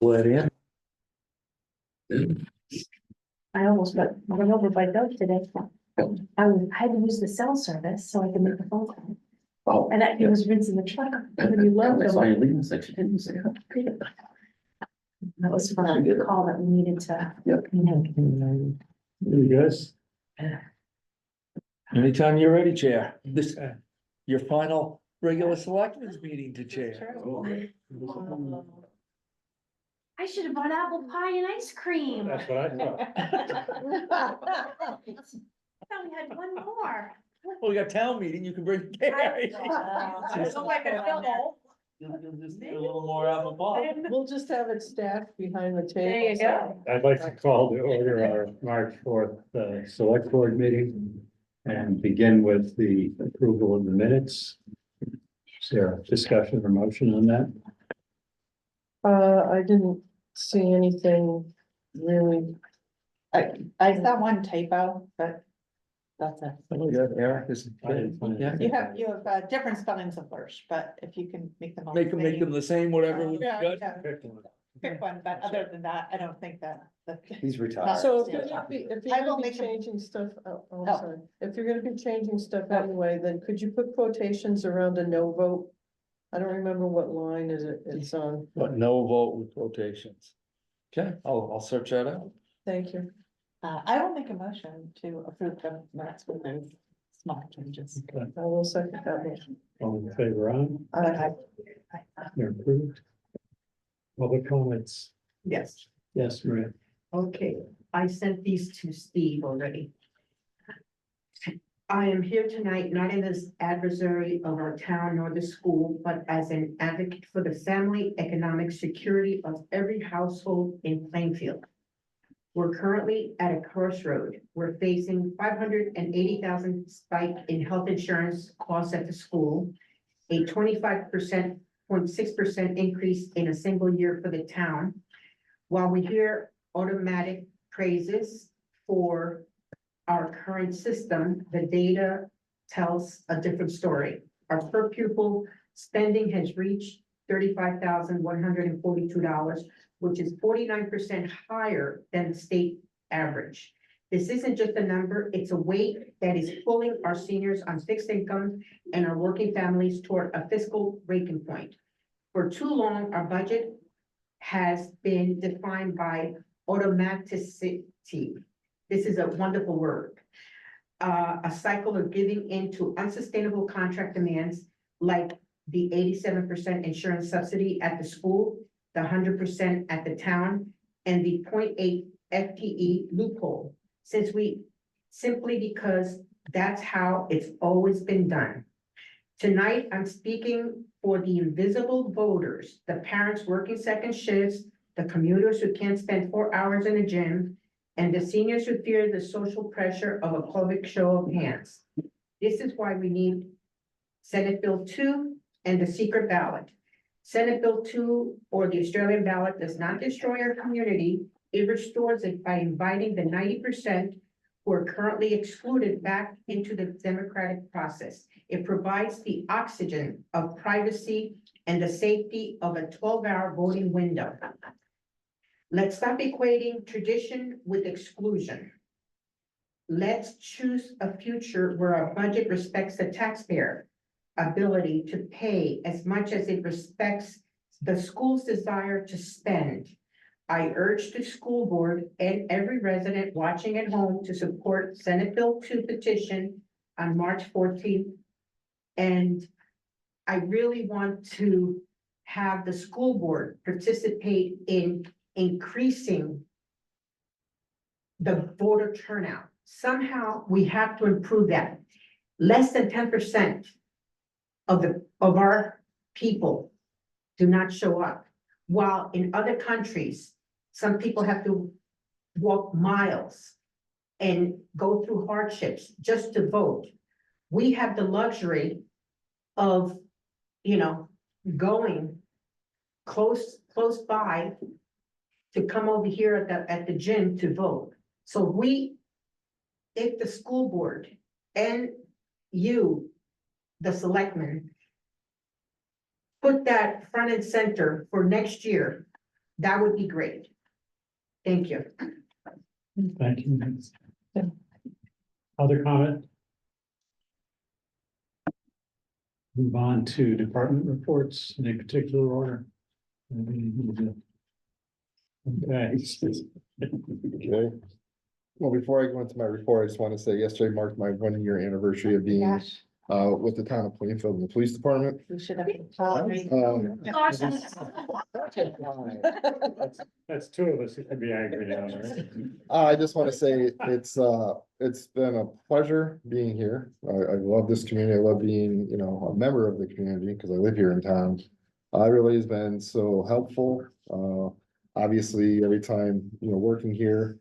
Let in. I almost got run over by Doug today. I had to use the cell service so I could make the phone call. Oh, And he was rinsing the truck. And he loved I saw it. you leaving section, didn't say. That was fun. A call that we needed to. Yep. Yes. Anytime you're ready, Chair. This, your final regular selectmen's meeting to chair. I should have bought apple pie and ice cream. That's what I thought. Thought we had one more. Well, we got town meeting, you can bring Gary. You'll just do a little more apple pie. We'll just have it stacked behind the table. There you go. I'd like to call to order our March 4th select board meeting and begin with the approval of the minutes. Is there a discussion or motion on that? I didn't see anything really. I saw one typo, but that's it. Oh, yeah, Eric is. I didn't find it. Yeah. You have different spellings of Lurch, but if you can make them. all Make them the same, whatever we Yeah, got. yeah, Pick one. pick one, but other than that, I don't think that. He's retired. So if you're gonna be, I will be make a- changing stuff, I'm No. sorry, if you're gonna be changing stuff No. anyway, then could you put quotations around a no vote? I don't remember what line it's on. But no vote with quotations. Okay, I'll search that out. Thank you. I will make a motion to approve the minutes with those small changes. Okay. I will second that motion. All in favor on, they're approved. Public comments, Yes. yes, Maria. Okay, I sent these to Steve already. I am here tonight not as adversary of our town nor the school, but as an advocate for the family economic security of every household in Plainfield. We're currently at a crossroad. We're facing $580,000 spike in health insurance costs at the school, a 25.6% increase in a single year for the town. While we hear automatic praises for our current system, the data tells a different story. Our per pupil spending has reached $35,142, which is 49% higher than the state average. This isn't just a number, it's a weight that is pulling our seniors on fixed income and our working families toward a fiscal breaking point. For too long, our budget has been defined by automaticity. This is a wonderful word. A cycle of giving into unsustainable contract demands like the 87% insurance subsidy at the school, the 100% at the town, and the 0.8 FTE loophole. Simply because that's how it's always been done. Tonight, I'm speaking for the invisible voters, the parents working second shifts, the commuters who can't spend 4 hours in a gym, and the seniors who fear the social pressure of a public show of hands. This is why we need Senate Bill 2 and the secret ballot. Senate Bill 2 or the Australian ballot does not destroy our community. It restores it by inviting the 90% who are currently excluded back into the democratic process. It provides the oxygen of privacy and the safety of a 12-hour voting window. Let's stop equating tradition with exclusion. Let's choose a future where our budget respects the taxpayer ability to pay as much as it respects the school's desire to spend. I urge the school board and every resident watching at home to support Senate Bill 2 petition on March 14th. And I really want to have the school board participate in increasing the voter turnout. Somehow we have to improve that. Less than 10% of our people do not show up. While in other countries, some people have to walk miles and go through hardships just to vote. We have the luxury of, going close by to come over here at the gym to vote. So if the school board and you, the selectmen, put that front and center for next year, that would be great. Thank you. Thank you. Other comment? Move on to department reports in a particular order. Okay. Okay. Well, before I go into my report, I just want to say yesterday marked my 1 year anniversary of being Gosh, with the town of Plainfield and the police department. we should have. Um, That's two of us who can be angry now, right? I just want to say it's been a pleasure being here. I love this community. I love being, you know, a member of the community because I live here in town. Really has been so helpful. Obviously, every time, you know, working here,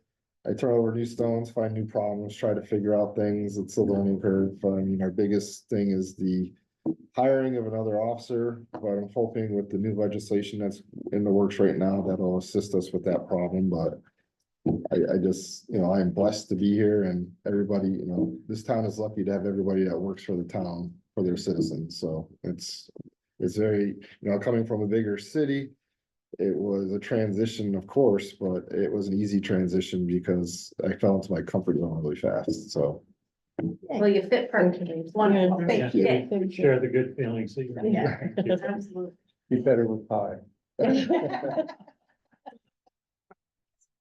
I turn over new stones, find new problems, try to figure out things. It's a learning curve. I mean, our biggest thing is the hiring of another officer, but I'm hoping with the new legislation that's in the works right now, that'll assist us with that problem, but I just, you know, I'm blessed to be here and everybody, you know, this town is lucky to have everybody that works for the town, for their citizens, so it's very, you know, coming from a bigger city, it was a transition, of course, but it was an easy transition because I fell into my comfort zone really fast, so. Well, you fit perfectly. It's wonderful. Yeah, Thank you. we Share the good feelings that you Yeah. have. Absolutely. Be better with pie.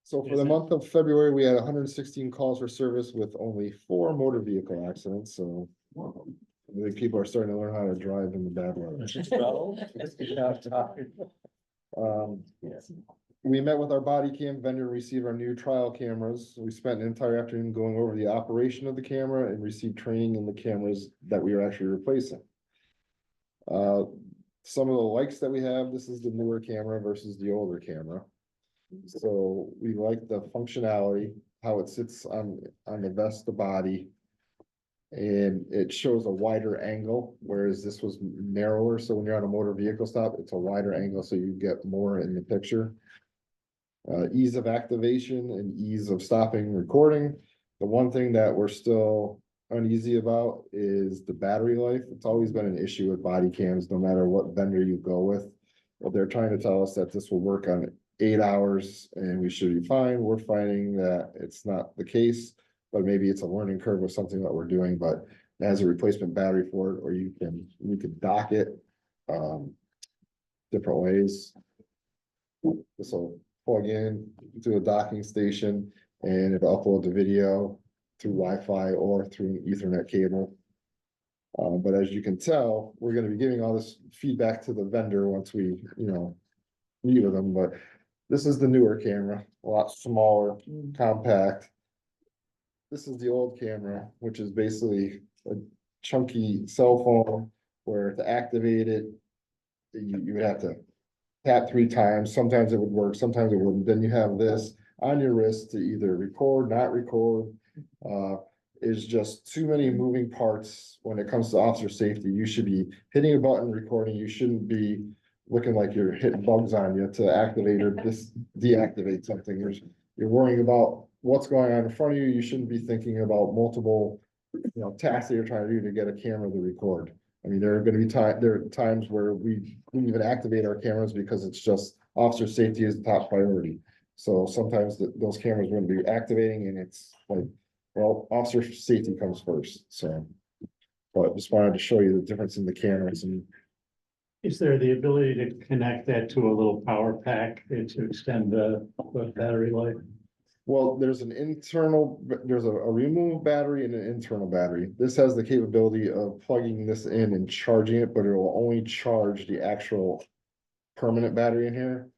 So for the month of February, we had 116 calls for service with only 4 motor vehicle accidents, so. I think people are starting to learn how to drive in the bad weather. We met with our body cam vendor, received our new trial cameras. We spent an entire afternoon going over the operation of the camera and received training in the cameras that we are actually replacing. Some of the likes that we have, this is the newer camera versus the older camera. So we like the functionality, how it sits on the vest, the body. And it shows a wider angle, whereas this was narrower, so when you're on a motor vehicle stop, it's a wider angle, so you get more in the picture. Ease of activation and ease of stopping recording. The one thing that we're still uneasy about is the battery life. It's always been an issue with body cams, no matter what vendor you go with. But they're trying to tell us that this will work on 8 hours and we should be fine. We're finding that it's not the case. But maybe it's a learning curve of something that we're doing, but it has a replacement battery for it, or you can dock it. Different ways. This will plug in to a docking station and it'll upload the video through Wi-Fi or through an Ethernet cable. But as you can tell, we're gonna be giving all this feedback to the vendor once we, you know, meet with them, but this is the newer camera, a lot smaller, compact. This is the old camera, which is basically a chunky cell phone where to activate it, you would have to tap 3 times. Sometimes it would work, sometimes it wouldn't. Then you have this on your wrist to either record, not record. Is just too many moving parts when it comes to officer safety. You should be hitting a button, recording. You shouldn't be looking like you're hitting bugs on you to activate or deactivate something. You're worrying about what's going on in front of you. You shouldn't be thinking about multiple, you know, tasks that you're trying to do to get a camera to record. I mean, there are gonna be times where we don't even activate our cameras because it's just officer safety is the top priority. So sometimes those cameras wouldn't be activating and it's like, well, officer safety comes first, so. But just wanted to show you the difference in the cameras and. Is there the ability to connect that to a little power pack to extend the battery life? Well, there's a removable battery and an internal battery. This has the capability of plugging this in and charging it, but it will only charge the actual permanent battery in here.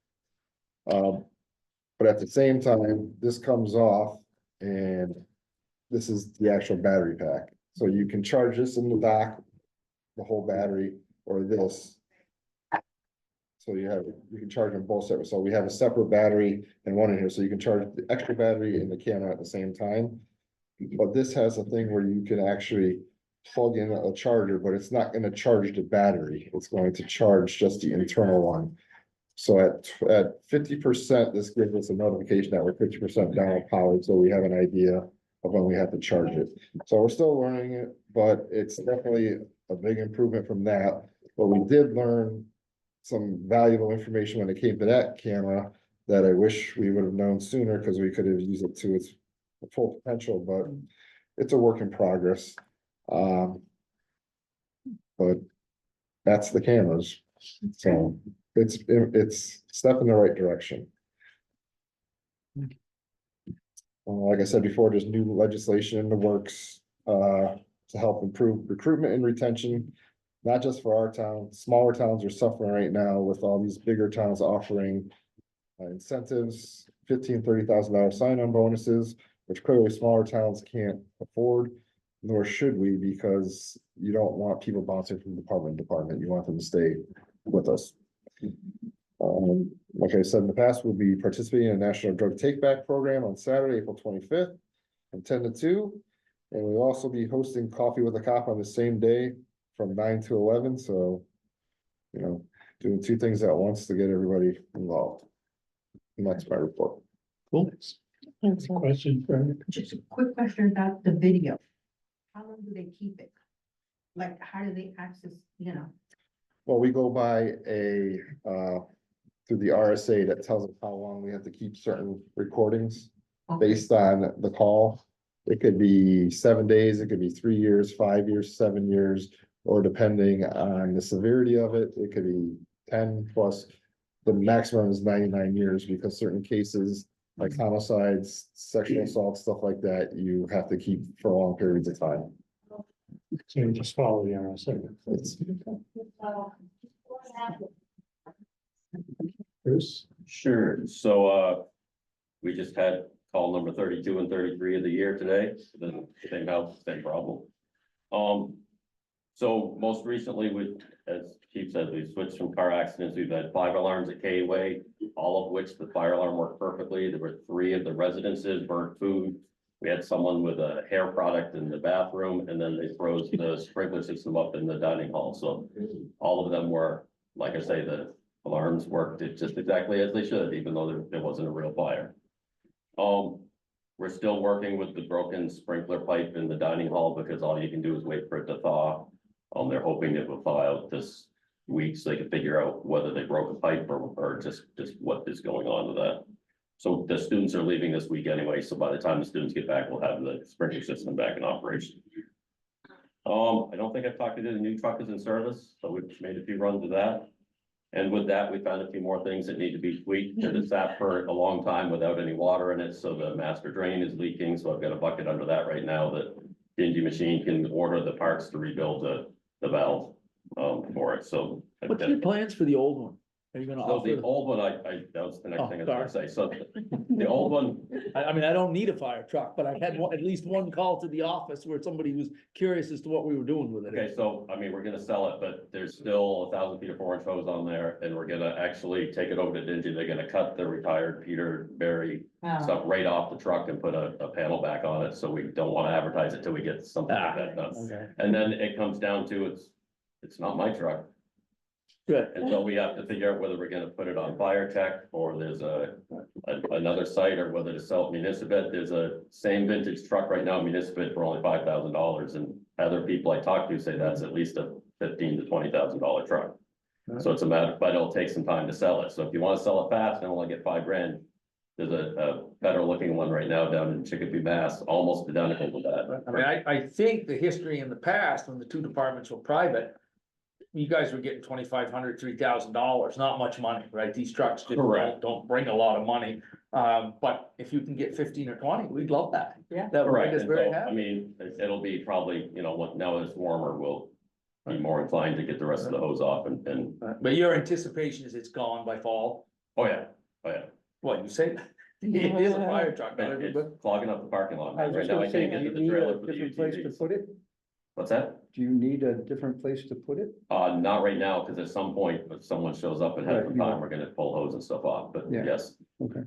But at the same time, this comes off and this is the actual battery pack. So you can charge this in the dock, the whole battery, or this. So you can charge them both separate. So we have a separate battery and one in here, so you can charge the extra battery and the camera at the same time. But this has a thing where you can actually plug in a charger, but it's not gonna charge the battery. It's going to charge just the internal one. So at 50%, this gives us a notification that we're 50% down on power, so we have an idea of when we have to charge it. So we're still learning it, but it's definitely a big improvement from that. But we did learn some valuable information when it came to that camera, that I wish we would have known sooner, because we could have used it to its full potential, but it's a work in progress. But that's the cameras, so it's a step in the right direction. Like I said before, there's new legislation in the works, to help improve recruitment and retention. Not just for our town, smaller towns are suffering right now with all these bigger towns offering. Incentives, $15,000-$30,000 sign-on bonuses, which clearly smaller towns can't afford. Nor should we, because you don't want people bouncing from department to department, you want them to stay with us. Like I said in the past, we'll be participating in a National Drug Take Back Program on Saturday, April 25th, from 10 to 2. And we'll also be hosting Coffee with a Cop on the same day from 9 to 11, so, you know, doing two things at once to get everybody involved. And that's my report. Cool. Question for Just a quick question about the video. How long do they keep it? Like, how do they access, you know? Well, we go by through the RSA that tells us how long we have to keep certain recordings based on the call. It could be 7 days, it could be 3 years, 5 years, 7 years, or depending on the severity of it, it could be 10 plus. The maximum is 99 years, because certain cases like homicides, sexual assault, stuff like that, you have to keep for long periods of time. So you just follow the RSA. It's, Bruce? Sure, so, we just had call number 32 and 33 of the year today, the same house, same problem. So most recently, as Chief said, we switched from car accidents, we've had 5 alarms at K Way, all of which the fire alarm worked perfectly. There were 3 of the residences burnt food. We had someone with a hair product in the bathroom, and then they froze the sprinkler system up in the dining hall, so all of them were, like I say, the alarms worked just exactly as they should, even though there wasn't a real fire. We're still working with the broken sprinkler pipe in the dining hall, because all you can do is wait for it to thaw. They're hoping it will thaw out this week, so they can figure out whether they broke a pipe or just what is going on with that. So the students are leaving this week anyway, so by the time the students get back, we'll have the sprinkler system back in operation. I don't think I've talked to the new truck is in service, so we've made a few runs of that. And with that, we found a few more things that need to be tweaked, because it sat for a long time without any water in it, so the master drain is leaking, so I've got a bucket under that right now that Dingy Machine can order the parts to rebuild the valve for it, so. What's your plans for the old one? Are you gonna So offer? the old one, that was the next Oh, thing I was gonna sorry. say, so the old one, I mean, I don't need a fire truck, but I've had at least one call to the office where somebody was curious as to what we were doing with it. okay, so, I mean, we're gonna sell it, but there's still 1,000 feet of 4-inch hose on there, and we're gonna actually take it over to Dingy. They're gonna cut the retired Peter Berry stuff right off the truck and put a panel back on it, so we don't wanna advertise it till we get something like that done. Okay, And then it comes down to, it's not my truck, good. and so we have to figure out whether we're gonna put it on Fire Tech, or there's another site, or whether to sell it Municipal. There's a same vintage truck right now, Municipal, for only $5,000, and other people I talk to say that's at least a $15,000 to $20,000 truck. So it's a matter, but it'll take some time to sell it, so if you wanna sell it fast and only get $5,000, there's a better looking one right now down in Chicopee, Mass, almost identical to that. I mean, I think the history in the past, when the two departments were private, you guys were getting $2,500, $3,000, not much money, right? These trucks just Correct. don't bring a lot of money. But if you can get 15 or 20, we'd love that. Yeah. That would Correct, make us and very so, I happy. mean, it'll be probably, now that it's warmer, we'll be more inclined to get the rest of the hose off and, But your anticipation is it's gone by fall? oh yeah. What, you say? It is a fire truck, not But it's everybody. clogging up the parking lot. I was Right just now, I gonna say, can't do get to you the need trailer a for the different place to UTVs. put it? What's that? Do you need a different place to put it? Not right now, because at some point, if someone shows up and has Right, some you time, want- we're gonna pull hose and stuff off, but Yeah. yes. Okay.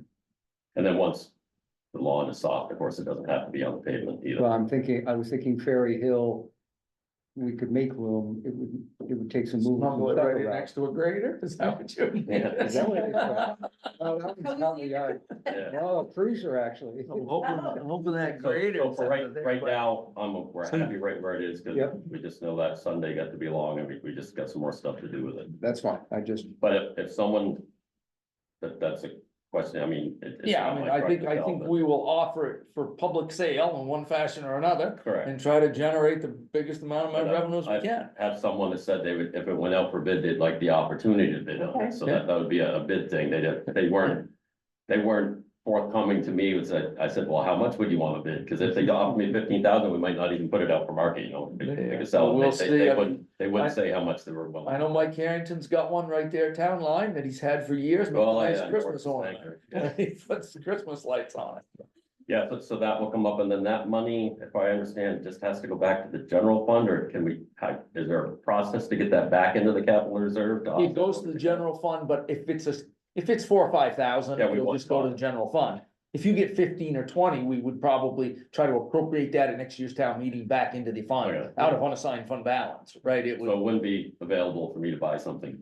And then once the lawn is soft, of course, it doesn't have to be on the pavement either. Well, I was thinking Ferry Hill, we could make room, it would take some moving. Snuggle it stuff right in around. next to a grader, is that what you mean? Yeah. Is that what it is? Oh, that was out in the yard. Yeah. No, a cruiser, actually. I'm hoping that So grader. for right now, we're happy right where it is, because Yep. we just know that Sunday got to be long, and we just got some more stuff to do with it. That's fine, I just, But if someone, that's a question, I mean. it's Yeah, not I mean, my I truck think, to I sell, think but- we will offer it for public sale in one fashion or another. Correct. And try to generate the biggest amount of But, revenues we I can. Have someone that said they would, if it went out for bid, they'd like the opportunity to bid on Okay. it, so that would be a bid thing, they weren't forthcoming to me, I said, well, how much would you want to bid? Cause if they offered me 15,000, we might not even put it out for market, you know, they Yeah. could sell Well, it, we'll they see. wouldn't, they I- wouldn't say how much they were willing. I know Mike Harrington's got one right there, town line, that he's had for years, with a Well, nice yeah, Christmas North ornament. Anchor, yeah. He puts the Christmas lights on it. Yeah, so that will come up, and then that money, if I understand, just has to go back to the general fund, or can we, is there a process to get that back into the capital reserve? to It goes offset to the what general fund, but if it's 4 or 5,000, Yeah, we it'll want just go to five. the general fund. If you get 15 or 20, we would probably try to appropriate that at next year's town meeting back into the fund, Okay. out of unassigned fund balance, right? It So would it wouldn't be available for me to buy something,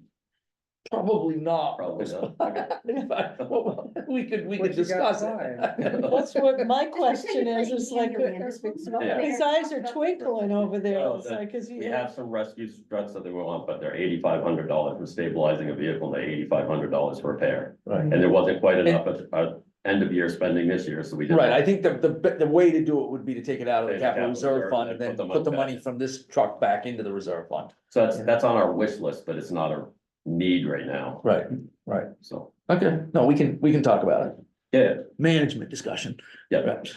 probably not. probably not. Okay. Well, we could What you got discuss to it. That's what my question is like, Yeah. his eyes are twinkling over there, Well, it's like, cause We you. have some rescue struts that they want, but they're $8,500 for stabilizing a vehicle, and $8,500 for repair. Right. And there wasn't quite enough at end of year spending this year, so we did. Right, I think the way to do it would be to take it out of the Take the capital capital reserve reserve fund and and then put the put the money money back. from this truck back into the reserve fund. So that's on our wish list, but it's not a need right now, Right, so, okay, no, we can talk about it, yeah, management discussion. yeah. Right.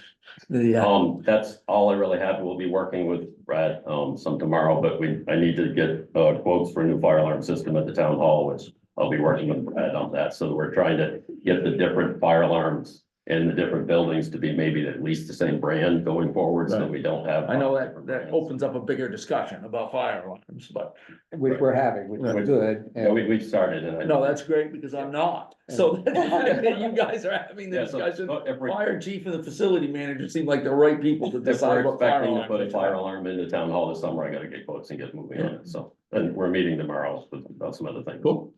The, That's all I really have. We'll be working with Brad, some tomorrow, but I need to get, quotes for a new fire alarm system at the town hall, which I'll be working with Brad on that. So we're trying to get the different fire alarms in the different buildings to be maybe at least the same brand going forward, so Right. we don't have. I know that, different that brands. opens up a bigger discussion about fire alarms, but, Which we're having, which Right. is good. Yeah, we've started, and I. no, that's great, because I'm not, so you guys are having the Yeah, so discussion. if we're, Fire chief and the facility manager seem like the right people to if decide we're what fire expecting to put a alarms. fire alarm in the town hall this summer, I gotta get quotes and get moving on it, so. And we're meeting tomorrow about some other things. Cool,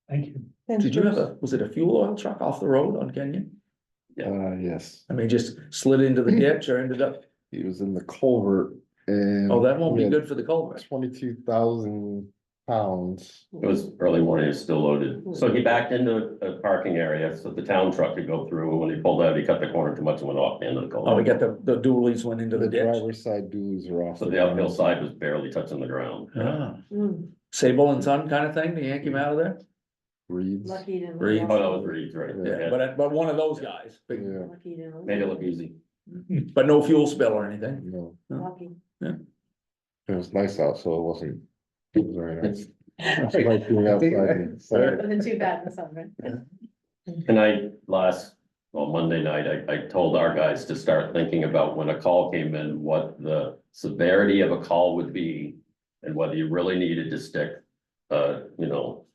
Thank you. did you have was it a fuel oil truck off the road on Kenyon? Yes, I mean, just slid into the ditch or ended up, he was in the culvert and. oh, that won't be we had good for the culvert. 22,000 pounds. It was early morning, it's still loaded. So he backed into a parking area, so the town truck could go through, and when he pulled out, he cut the corner too much and went off the end of the Oh, we culvert. got the dualies went into the The ditch. driver's side duals are off. So the uphill side was barely touching the ground. Ah, Mm. Sable and Son kind of thing, to yank him out of there? Reeds. Lucky to. Reed. Oh, that was Reed's, right? Yeah, Yeah, but one of those guys, big- Yeah, Lucky to. Made it look easy. but no fuel spill or anything. no, Lucky. it was nice out, so it wasn't, it was very nice. I like being outside and inside. Wasn't too bad in the summer. Monday night, I told our guys to start thinking about when a call came in, what the severity of a call would be. And whether you really needed to stick, you know.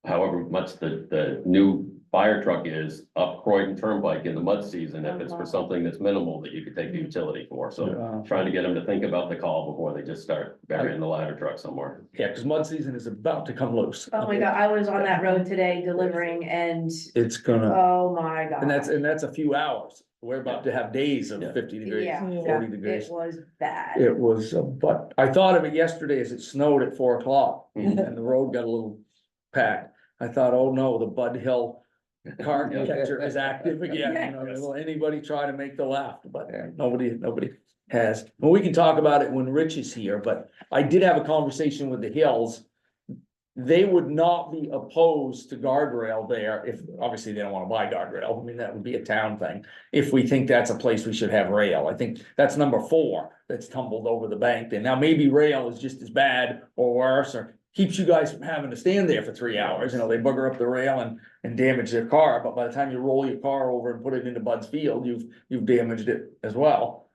However much the new fire truck is up Croydon Turnpike in the mud season, if it's for something that's minimal that you could take the utility for, so. Uh, Trying to get them to think about the call before they just start burying the ladder truck somewhere. Yeah, because mud season is about to come loose. Oh my God, I was on that road today delivering and, It's gonna, oh my God. and that's a few hours. We're about to have days of Yeah. 50 degrees, Yeah, 40 it degrees. was bad. It was, but I thought of it yesterday as it snowed at 4 o'clock Mhm. and the road got a little packed. I thought, oh no, the Bud Hill car Yeah. catcher is active again, you know, will anybody try to make the left, but nobody has. Well, we can talk about it when Rich is here, but I did have a conversation with the Hills. They would not be opposed to guardrail there if, obviously, they don't wanna buy guardrail, I mean, that would be a town thing. If we think that's a place we should have rail, I think that's number 4 that's tumbled over the bank there. Now, maybe rail is just as bad or worse, or keeps you guys from having to stand there for 3 hours, you know, they bugger up the rail and damage their car, but by the time you roll your car over and put it into Bud's field, you've damaged it as well.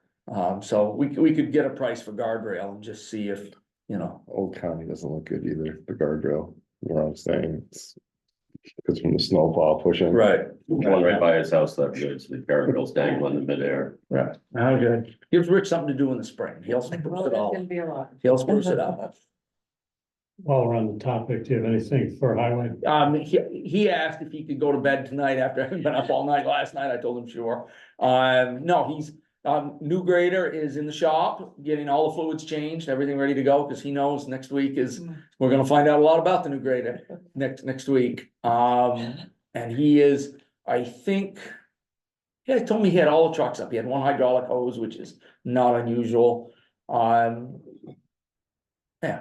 So we could get a price for guardrail and just see if, you know, Old County doesn't look good either, the guardrail, where I'm saying, it's from the snowplow pushing. right. One right by his house, that bridge, the guardrail's dangling in midair. Right, okay, gives Rich something to do in the spring, he'll spruce Well, it there's all, gonna be a lot. he'll spruce it up. While we're on the topic, do you have anything for highway? He asked if he could go to bed tonight after having been up all night last night, I told him sure. No, New grader is in the shop, getting all the fluids changed, everything ready to go, cause he knows next week is, we're gonna find out a lot about the new grader next week. And he is, I think. Yeah, he told me he had all the trucks up. He had one hydraulic hose, which is not unusual. Yeah,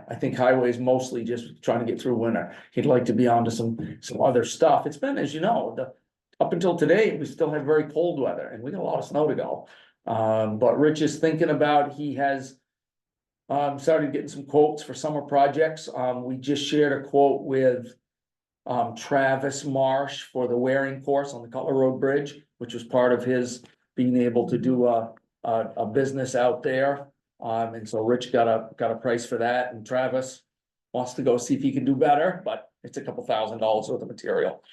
I think highway is mostly just trying to get through winter. He'd like to be on to some other stuff. It's been, as you know, up until today, we still have very cold weather and we got a lot of snow to go. But Rich is thinking about, he has started getting some quotes for summer projects. We just shared a quote with Travis Marsh for the wearing course on the Cutler Road Bridge, which was part of his being able to do a business out there. And so Rich got a price for that, and Travis wants to go see if he can do better, but it's a couple $1,000s worth of material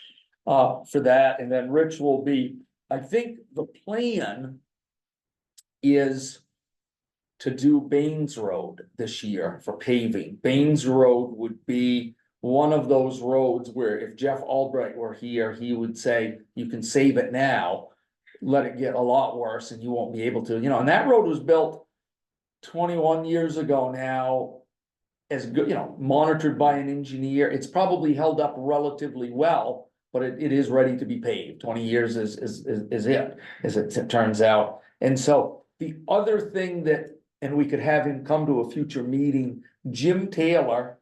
for that. And then Rich will be, I think the plan is to do Baines Road this year for paving. Baines Road would be one of those roads where if Jeff Albright were here, he would say, you can save it now, let it get a lot worse and you won't be able to, and that road was built 21 years ago now, as good, monitored by an engineer. It's probably held up relatively well, but it is ready to be paved. 20 years is it, as it turns out. And so the other thing that, and we could have him come to a future meeting, Jim Taylor.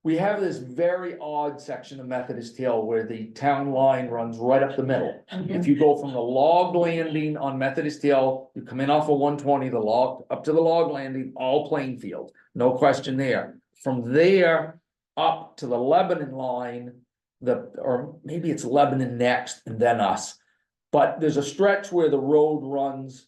We have this very odd section of Methodist Hill where the town line runs right up the middle. If you go from the log landing on Methodist Hill, you come in off of 120, the log, up to the log landing, all plain field, no question there. From there up to the Lebanon line, or maybe it's Lebanon next and then us. But there's a stretch where the road runs,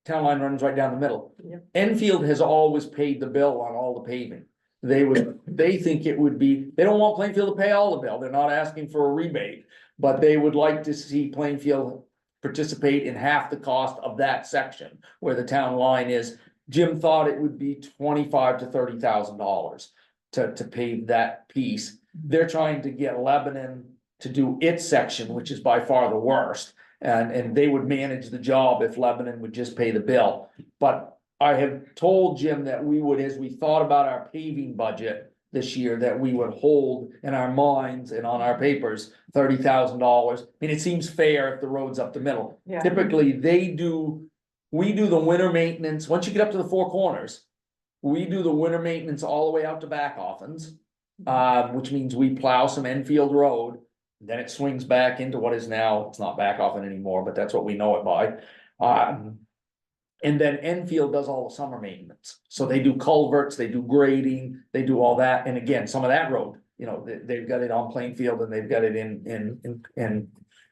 town line runs right down the middle. Yep. Enfield has always paid the bill on all the paving. They think it would be, they don't want Plainfield to pay all the bill, they're not asking for a rebate. But they would like to see Plainfield participate in half the cost of that section where the town line is. Jim thought it would be $25,000 to $30,000 to pave that piece. They're trying to get Lebanon to do its section, which is by far the worst. And they would manage the job if Lebanon would just pay the bill. But I have told Jim that we would, as we thought about our paving budget this year, that we would hold in our minds and on our papers, $30,000. I mean, it seems fair if the road's up the middle. Yeah. Typically, we do the winter maintenance. Once you get up to the four corners, we do the winter maintenance all the way out to Backoffens, which means we plow some Enfield Road. Then it swings back into what is now, it's not Backoffen anymore, but that's what we know it by. And then Enfield does all the summer maintenance. So they do culverts, they do grading, they do all that. And again, some of that road, they've got it on Plainfield and they've got it in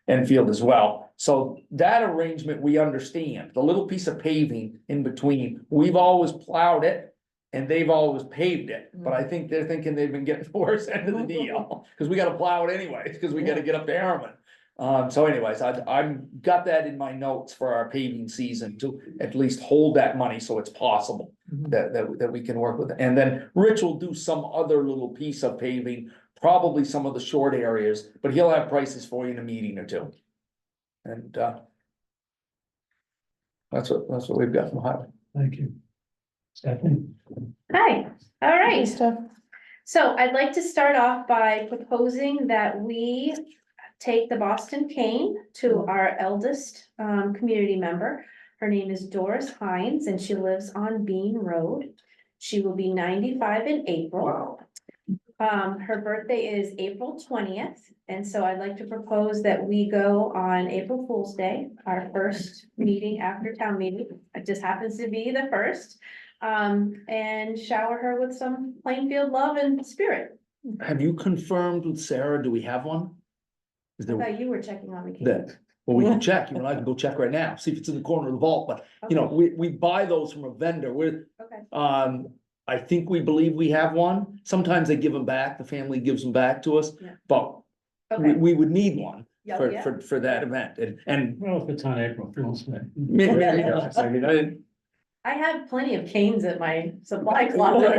Enfield as well. So that arrangement we understand. The little piece of paving in between, we've always plowed it and they've always paved it. But I think they're thinking they've been getting the worst end of the deal because we got to plow it anyways, because we got to get up to Harriman. So anyways, I'm got that in my notes for our paving season to at least hold that money so it's possible that we can work with it. And then Rich will do some other little piece of paving, probably some of the short areas, but he'll have prices for you in a meeting or two. And that's what we've got from highway. Thank you. Stephanie? Hi, all right. Stuff. So I'd like to start off by proposing that we take the Boston cane to our eldest community member. Her name is Doris Hines and she lives on Bean Road. She will be 95 in April. Her birthday is April 20th. And so I'd like to propose that we go on April Fool's Day, our first meeting after town meeting. It just happens to be the first. And shower her with some Plainfield love and spirit. Have you confirmed with Sarah? Do we have one? Is I there thought you were checking on the cane. that? Well, we can check. You and I can go check right now, see if it's in the corner of the vault. But we buy those from a vendor. Okay. I think we believe we have one. Sometimes they give them back. The family gives them back to us, Yeah. but Okay. we would need one Yeah, for, yeah. for that event. And Well, if it's on April Fool's Day. I mean, I have plenty of canes at my supply closet.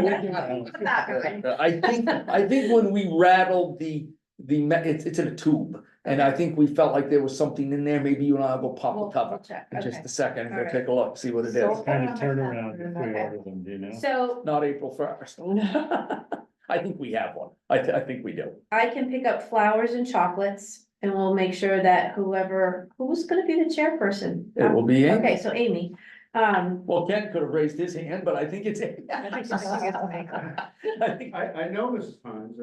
I think when we rattled it's in a tube. And I think we felt like there was something in there, maybe you and I will pop We'll the cover check, in just okay. a second, and All go right. take a look, see what it So- is. Kind of turnaround if we Okay. order them, do you know? So Not April first. I think we have one. I think we do. I can pick up flowers and chocolates and we'll make sure that who's gonna be the chairperson? It will be Amy. Okay, so Amy, Well, Ken could have raised his hand, but I think it's. I think I know Mrs. Hines.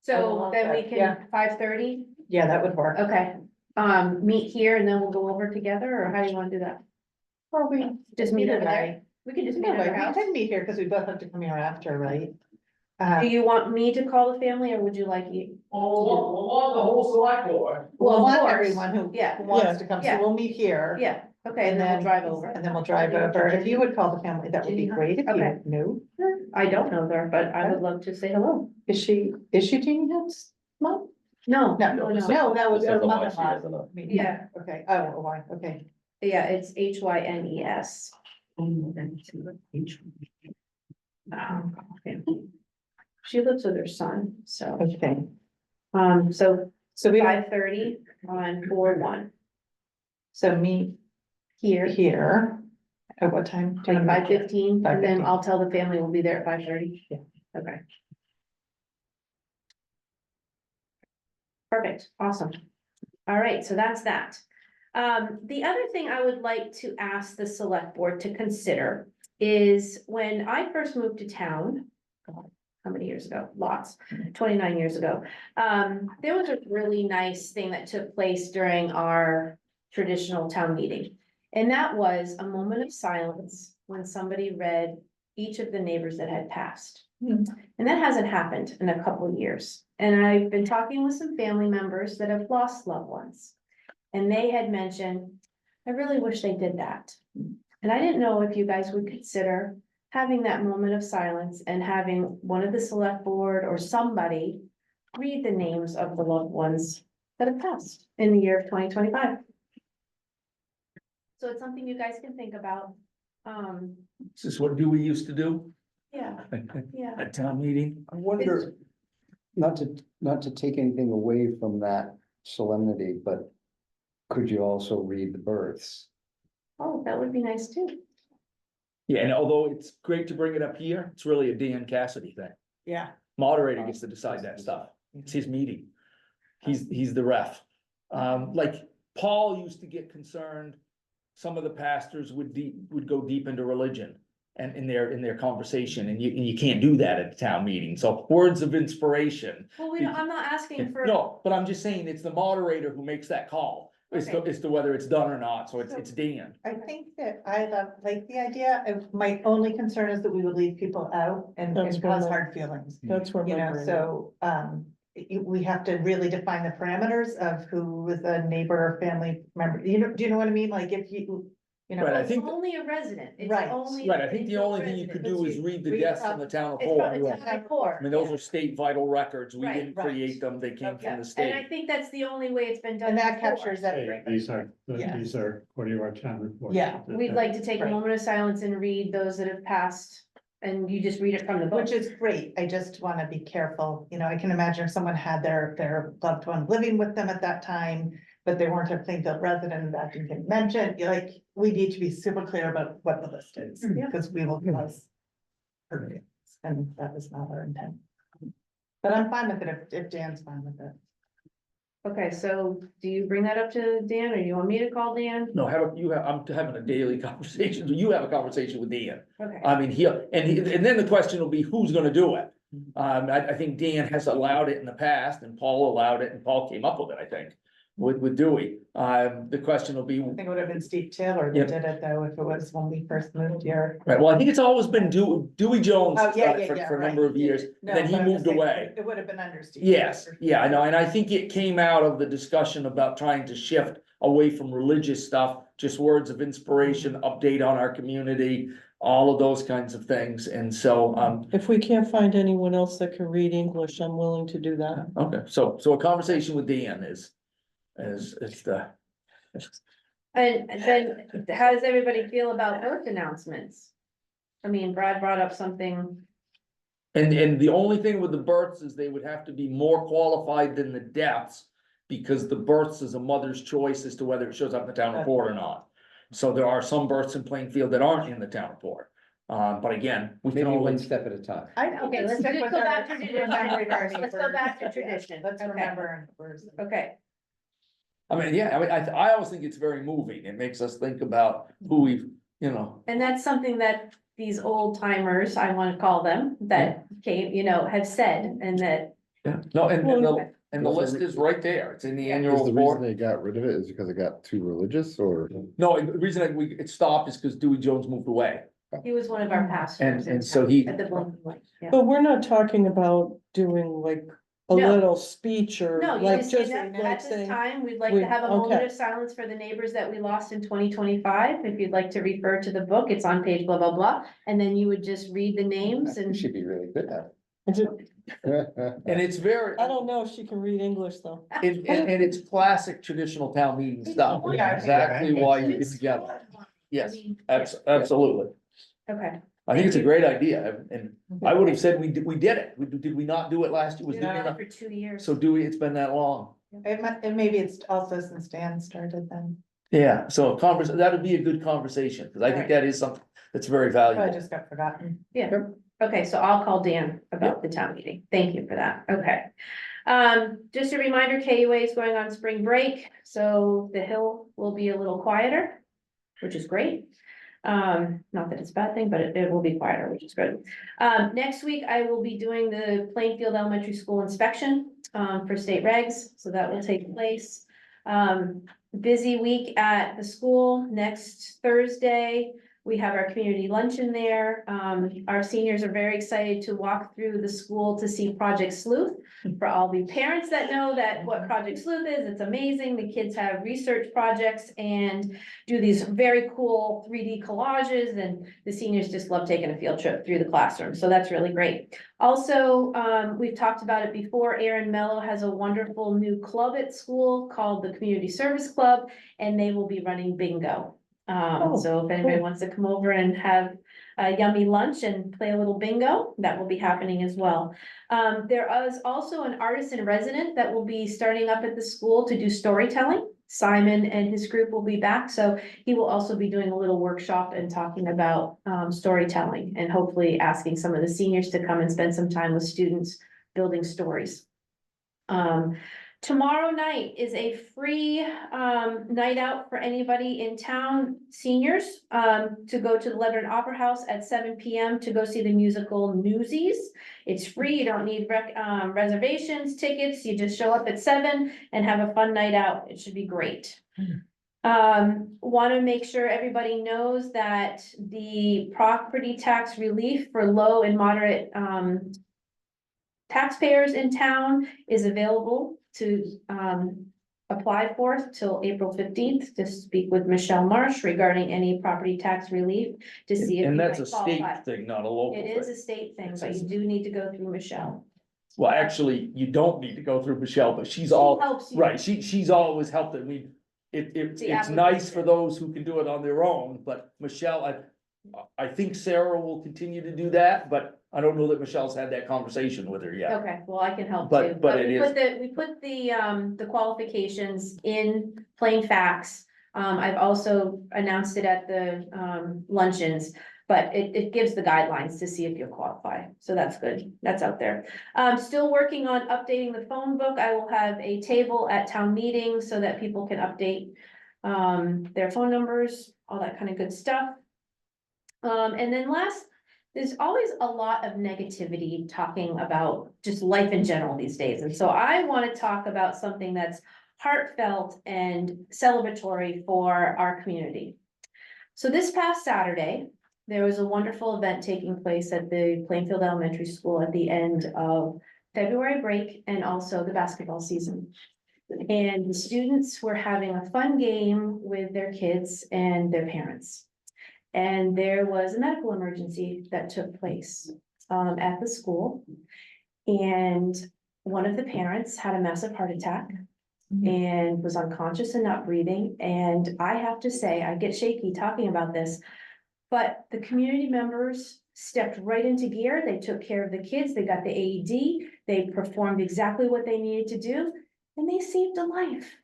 so then we Yeah. can, 5:30, Yeah, that would work. okay. Meet here and then we'll go over together, or how do you wanna do that? Or we Just meet Either over there? way. We can just meet No, at we our house. can meet here because we both have to come here after, right? Do you want me to call the family or would you like you? We'll the whole select board. Well, of want course. everyone who Yeah. wants to come, so Yeah. we'll meet here. Yeah, okay, and then we'll drive over. And then we'll drive over. If you would call the family, that would be great if Okay. you knew. I don't know her, but I would love to say hello. Is she Jeannie Head's mom? No, No, no, no, no. that was This her is the why she mother-in-law. doesn't know. Yeah. Okay, oh, why, okay. Yeah, it's Hynes. She lives with her son, so, Okay, so so we, 5:30 on 4/1 so meet here. here. At what time? Do you Like wanna meet? 5:15, and then 5:15. I'll tell the family we'll be there at 5:30. Yeah. Okay. Perfect, awesome. All right, so that's that. The other thing I would like to ask the select board to consider is when I first moved to town. God, how many years ago? Lots, 29 years ago. There was a really nice thing that took place during our traditional town meeting. And that was a moment of silence when somebody read each of the neighbors that had passed. Hmm. And that hasn't happened in a couple of years. And I've been talking with some family members that have lost loved ones. And they had mentioned, I really wish they did that. And I didn't know if you guys would consider having that moment of silence and having one of the select board or somebody read the names of the loved ones that have passed in the year of 2025. So it's something you guys can think about. Is this what Dewey used to do Yeah, yeah. at town meeting? I wonder, not to take anything away from that solemnity, but could you also read the births? Oh, that would be nice too. Yeah, and although it's great to bring it up here, it's really a Dan Cassidy thing. Yeah. Moderator gets to decide that stuff. It's his meeting. He's the ref. Like Paul used to get concerned. Some of the pastors would go deep into religion and in their conversation, and you can't do that at a town meeting. So words of inspiration. Well, I'm not asking for. No, but I'm just saying it's the moderator who makes that call as to whether it's done or not. So it's Dan. I think that I like the idea of, my only concern is that we would leave people out and That's cause where my- hard feelings. That's where You my know, brain. so, we have to really define the parameters of who was a neighbor or family member, do you know what I mean? Like if you know. Right, I It's think- only a resident. It's Right. only. Right, I think the it's only a thing you could resident. do is read the Read deaths from- from the town It's from report. the town report. I mean, those yeah. are state vital records. We Right, didn't right. create them. They came Okay. from the And I state. think that's the only way it's been done. And that before. captures Hey, everything. these Yes. are according to our town report. Yeah. We'd like to take a Right. moment of silence and read those that have passed, and you just read it from the book. Which is great, I just wanna be careful, you know, I can imagine if someone had their loved one living with them at that time. But they weren't a Plainfield resident, and that didn't get mentioned, like, we need to be super clear about what the list is, Yeah. because we will cause. hurt feelings, and that was not our intent. But I'm fine with it if Dan's fine with it. Okay, so do you bring that up to Dan, or you want me to call Dan? No, I'm having a daily conversation. You have a conversation with Dan. Okay, I mean, and then the question will be, who's gonna do it? I think Dan has allowed it in the past, and Paul allowed it, and Paul came up with it, I think, with Dewey. The question will be, I think it would have been Steve Taylor Yep. that did it, though, if it was when we first moved here. right, well, I think it's always been Dewey Jones Oh, has yeah, done it yeah, for a right. number of years, No, then he but I'm moved just saying, away. It would have been under Steve. Yes, Taylor. yeah, I know, and I think it came out of the discussion about trying to shift away from religious stuff, just words of inspiration, update on our community, all of those kinds of things, and so, If we can't find anyone else that can read English, I'm willing to do that. okay, so a conversation with Dan is the. and then how does everybody feel about birth announcements? I mean, Brad brought up something And the only thing with the births is they would have to be more qualified than the deaths. Because the births is a mother's choice as to whether it shows up in the town report or not. So there are some births in Plainfield that aren't in the town report. But again, we can Maybe one always, step at a time. Okay, let's stick go with back our to tradition. memory version Let's go first. back to tradition. Let's Okay. remember. first. Okay, I mean, yeah, I mean, I always think it's very moving. It makes us think about who we've, you know. and that's something that these old timers, I wanna call them, that came, have said, and that. Yeah, no, and the Well, list is right there. It's in the Is annual the reason report. they got rid of it is because it got too religious or? No, the reason that it stopped is because Dewey Jones moved away. He was one of our pastors. in And so town he- At the Blinken Light, yeah. But we're not talking about doing like a No. little speech or No, you like just say just that like at this saying. time, we'd like we- to have a moment okay. of silence for the neighbors that we lost in 2025. If you'd like to refer to the book, it's on page blah, blah, blah. And then you would just read the names You and. should be really good at it. Is it- And it's very, I don't know if she can read English though. and it's classic traditional town meeting stuff. Yeah. Exactly why you get together. Yes, absolutely. Okay. I think it's a great idea, and I would have said we did it. Did we not do it last year? Was We've Dewey been on it enough? for 2 years. So Dewey, it's been that long. And maybe it's also since Dan started then. Yeah, so that would be a good conversation, because I think Right. that is something that's very Probably valuable. just got forgotten. Yeah, okay, so I'll call Dan about the town meeting. Thank you for that. Okay. Just a reminder, KUA is going on spring break, so the Hill will be a little quieter, which is great. Not that it's a bad thing, but it will be quieter, which is good. Next week, I will be doing the Plainfield Elementary School inspection, for state regs, so that will take place. Busy week at the school. Next Thursday, we have our community luncheon there. Our seniors are very excited to walk through the school to see Project Sleuth. For all the parents that know that what Project Sleuth is, it's amazing. The kids have research projects and do these very cool 3D collages, and the seniors just love taking a field trip through the classroom. So that's really great. Also, we've talked about it before. Aaron Mello has a wonderful new club at school called the Community Service Club, and they will be running bingo. So if anybody wants to come over and have a yummy lunch and play a little bingo, that will be happening as well. There is also an artist in resident that will be starting up at the school to do storytelling. Simon and his group will be back, so he will also be doing a little workshop and talking about storytelling, and hopefully asking some of the seniors to come and spend some time with students building stories. Tomorrow night is a free night out for anybody in town, seniors, to go to the Lebanon Opera House at 7 PM to go see the musical Newsies. It's free, you don't need reservations, tickets, you just show up at 7 and have a fun night out. It should be great. Want to make sure everybody knows that the property tax relief for low and moderate taxpayers in town is available to apply for till April 15th, to speak with Michelle Marsh regarding any property tax relief to see if. And you that's might a state qualify. thing, not a local It is a thing. state thing, It's but a- you do need to go through Michelle. Well, actually, you don't need to go through Michelle, but she's She all, helps you. right, she's always helped it. It's The nice for application. those who can do it on their own, but Michelle, I think Sarah will continue to do that, but I don't know that Michelle's had that conversation with her yet. Okay, well, I can help But- too. but it We put the qualifications in plain facts. I've also announced it at the luncheons, but it gives the guidelines to see if you qualify. So that's good. That's out there. Still working on updating the phone book. I will have a table at town meetings so that people can update their phone numbers, all that kind of good stuff. And then last, there's always a lot of negativity talking about just life in general these days. And so I want to talk about something that's heartfelt and celebratory for our community. So this past Saturday, there was a wonderful event taking place at the Plainfield Elementary School at the end of February break and also the basketball season. And the students were having a fun game with their kids and their parents. And there was a medical emergency that took place at the school. And one of the parents had a massive heart attack and was unconscious and not breathing. And I have to say, I get shaky talking about this, but the community members stepped right into gear. They took care of the kids. They got the AED. They performed exactly what they needed to do, and they saved a life.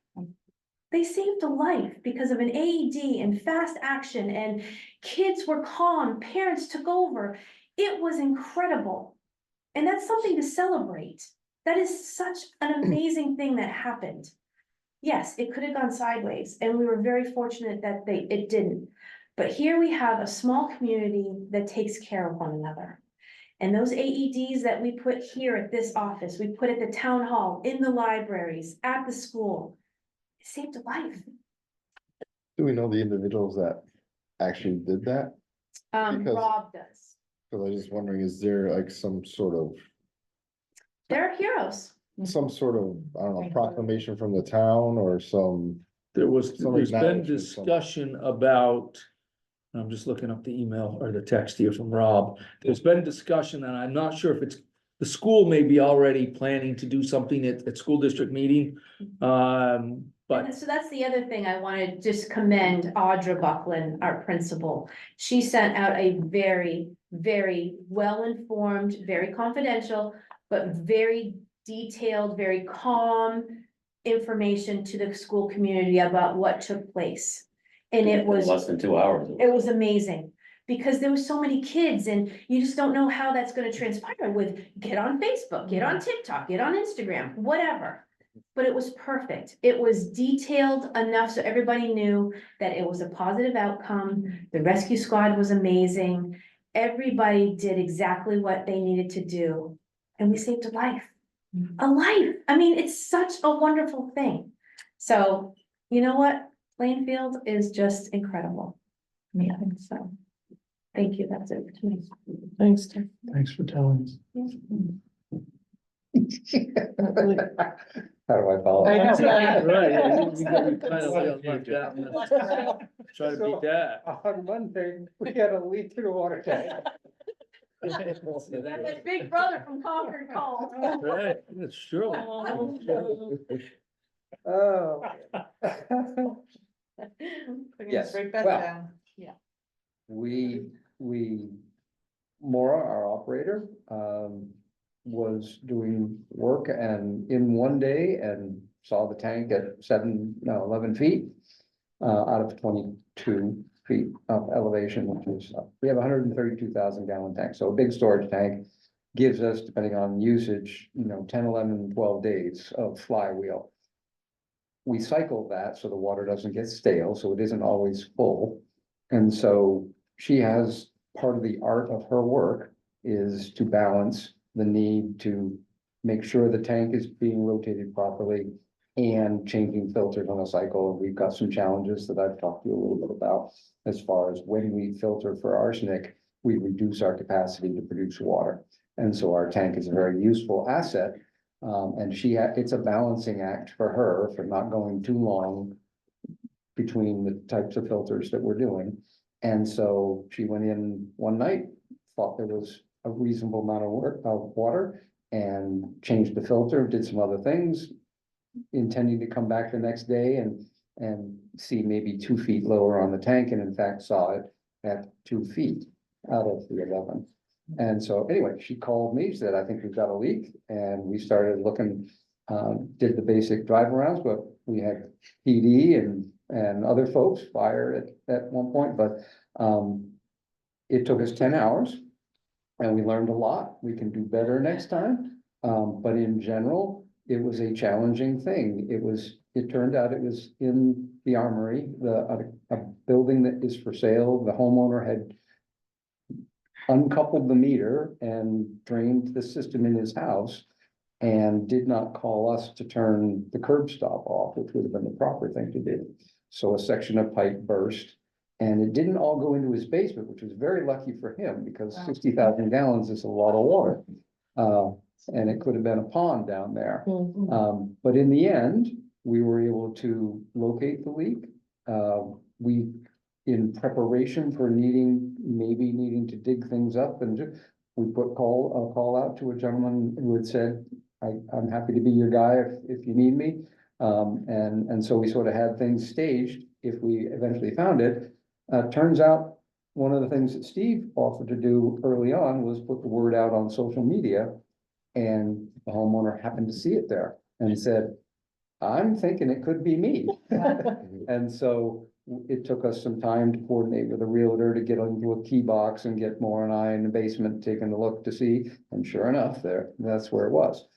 They saved a life because of an AED and fast action, and kids were calm, parents took over. It was incredible. And that's something to celebrate. That is such an amazing thing that happened. Yes, it could have gone sideways, and we were very fortunate that it didn't. But here we have a small community that takes care of one another. And those AEDs that we put here at this office, we put at the town hall, in the libraries, at the school, it saved a life. Do we know the individuals that actually did that? Because- Rob does. Cause I was just wondering, is there like some sort of, They're heroes. I don't know, proclamation from the town or some? There's been acknowledgement, some- discussion about, I'm just looking up the email or the text here from Rob. There's been discussion, and I'm not sure if it's, the school may be already planning to do something at school district meeting. But And so that's the other thing I want to just commend Audra Buckland, our principal. She sent out a very, very well-informed, very confidential, but very detailed, very calm information to the school community about what took place. And it In was, less than 2 hours. it was amazing. Because there were so many kids and you just don't know how that's gonna transpire with, get on Facebook, get on TikTok, get on Instagram, whatever. But it was perfect. It was detailed enough so everybody knew that it was a positive outcome. The rescue squad was amazing. Everybody did exactly what they needed to do. And we saved a life. A life. I mean, it's such a wonderful thing. So, you know what? Plainfield is just incredible. Yeah, so, thank you. That's it for me. Thanks, Tim. Thanks for telling us. How do I follow? I know. Right, you kind of left out. Try to beat that. On Monday, we had a leak in the water tank. That big brother from Concord called. Right, that's true. Oh. Putting Yes, straight back well. down. We, Maura, our operator, was doing work and in one day and saw the tank at 11 feet. Out of 22 feet of elevation, which is, we have a 132,000 gallon tank, so a big storage tank. Gives us, depending on usage, 10, 11, 12 days of flywheel. We cycle that so the water doesn't get stale, so it isn't always full. And so she has, part of the art of her work is to balance the need to make sure the tank is being rotated properly and changing filters on a cycle. We've got some challenges that I've talked to you a little bit about as far as when we filter for arsenic, we reduce our capacity to produce water. And so our tank is a very useful asset. And it's a balancing act for her for not going too long between the types of filters that we're doing. And so she went in one night, thought there was a reasonable amount of water and changed the filter, did some other things, intending to come back the next day and see maybe 2 feet lower on the tank, and in fact saw it at 2 feet out of the 11. And so anyway, she called me, said, I think we've got a leak, and we started looking, did the basic drive arounds, but we had PD and other folks, fire at one point, but it took us 10 hours. And we learned a lot. We can do better next time. But in general, it was a challenging thing. It turned out it was in the armory, a building that is for sale. The homeowner had uncoupled the meter and drained the system in his house and did not call us to turn the curb stop off, which would have been the proper thing to do. So a section of pipe burst. And it didn't all go into his basement, which was very lucky for him because 60,000 gallons is a lot of water. And it could have been a pond down there. But in the end, we were able to locate the leak. We, in preparation for maybe needing to dig things up, and we put a call out to a gentleman who had said, I'm happy to be your guy if you need me. And so we sort of had things staged if we eventually found it. Turns out one of the things that Steve offered to do early on was put the word out on social media. And the homeowner happened to see it there and said, I'm thinking it could be me. And so it took us some time to coordinate with a realtor to get into a key box and get Maura and I in the basement taking a look to see, and sure enough, that's where it was.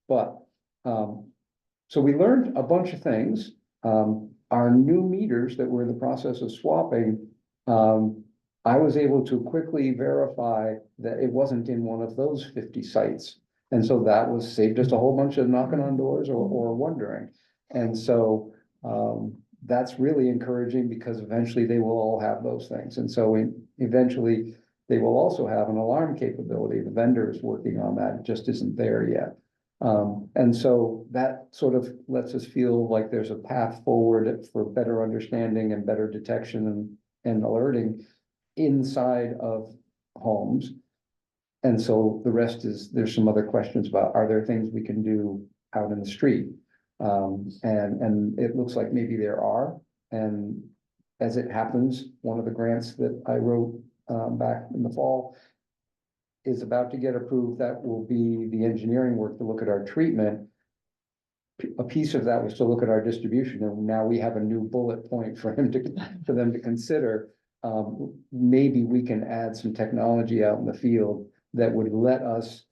But, so we learned a bunch of things. Our new meters that we're in the process of swapping, I was able to quickly verify that it wasn't in one of those 50 sites. And so that was saved us a whole bunch of knocking on doors or wondering. And so, that's really encouraging because eventually they will all have those things. And so eventually they will also have an alarm capability. The vendor is working on that. It just isn't there yet. And so that sort of lets us feel like there's a path forward for better understanding and better detection and alerting inside of homes. And so the rest is, there's some other questions about, are there things we can do out in the street? And it looks like maybe there are, and as it happens, one of the grants that I wrote, back in the fall is about to get approved. That will be the engineering work to look at our treatment. A piece of that was to look at our distribution, and now we have a new bullet point for them to consider. Maybe we can add some technology out in the field that would let us,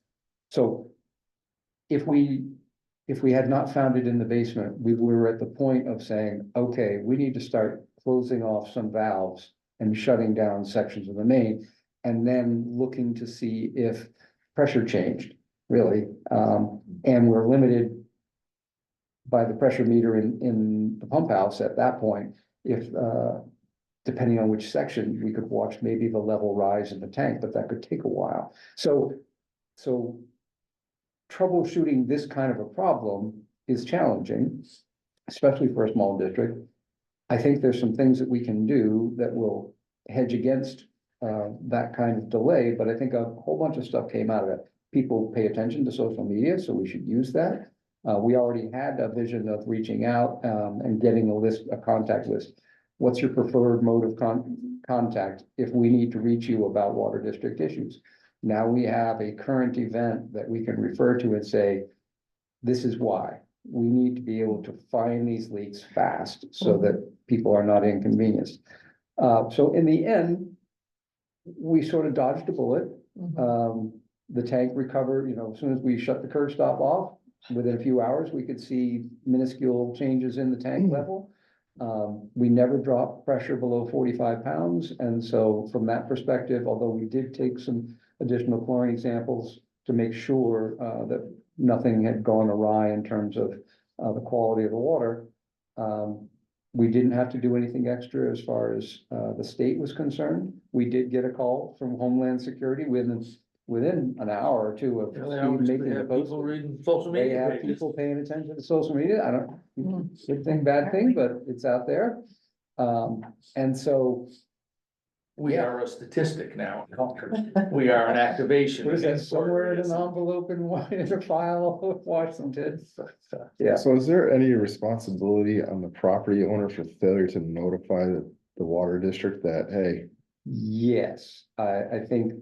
so if we had not found it in the basement, we were at the point of saying, okay, we need to start closing off some valves and shutting down sections of the main, and then looking to see if pressure changed, really. And we're limited by the pressure meter in the pump house at that point. If, depending on which section, we could watch maybe the level rise in the tank, but that could take a while. So troubleshooting this kind of a problem is challenging, especially for a small district. I think there's some things that we can do that will hedge against that kind of delay, but I think a whole bunch of stuff came out of it. People pay attention to social media, so we should use that. We already had a vision of reaching out and getting a contact list. What's your preferred mode of contact if we need to reach you about water district issues? Now we have a current event that we can refer to and say, this is why. We need to be able to find these leaks fast so that people are not inconvenienced. So in the end, we sort of dodged a bullet. The tank recovered, as soon as we shut the curb stop off, within a few hours, we could see minuscule changes in the tank level. We never dropped pressure below 45 pounds. And so from that perspective, although we did take some additional chlorine samples to make sure that nothing had gone awry in terms of the quality of the water, we didn't have to do anything extra as far as the state was concerned. We did get a call from Homeland Security within an hour or two of Steve making the post. People reading social They media. have people paying attention to social media. I don't, good thing, bad thing, but it's out there. And so, We are a statistic now in Concord. We are an activation. what is that, against somewhere in an water. envelope in a file of Washington? Yeah. So is there any responsibility on the property owner for failure to notify the water district that, hey, Yes, I think.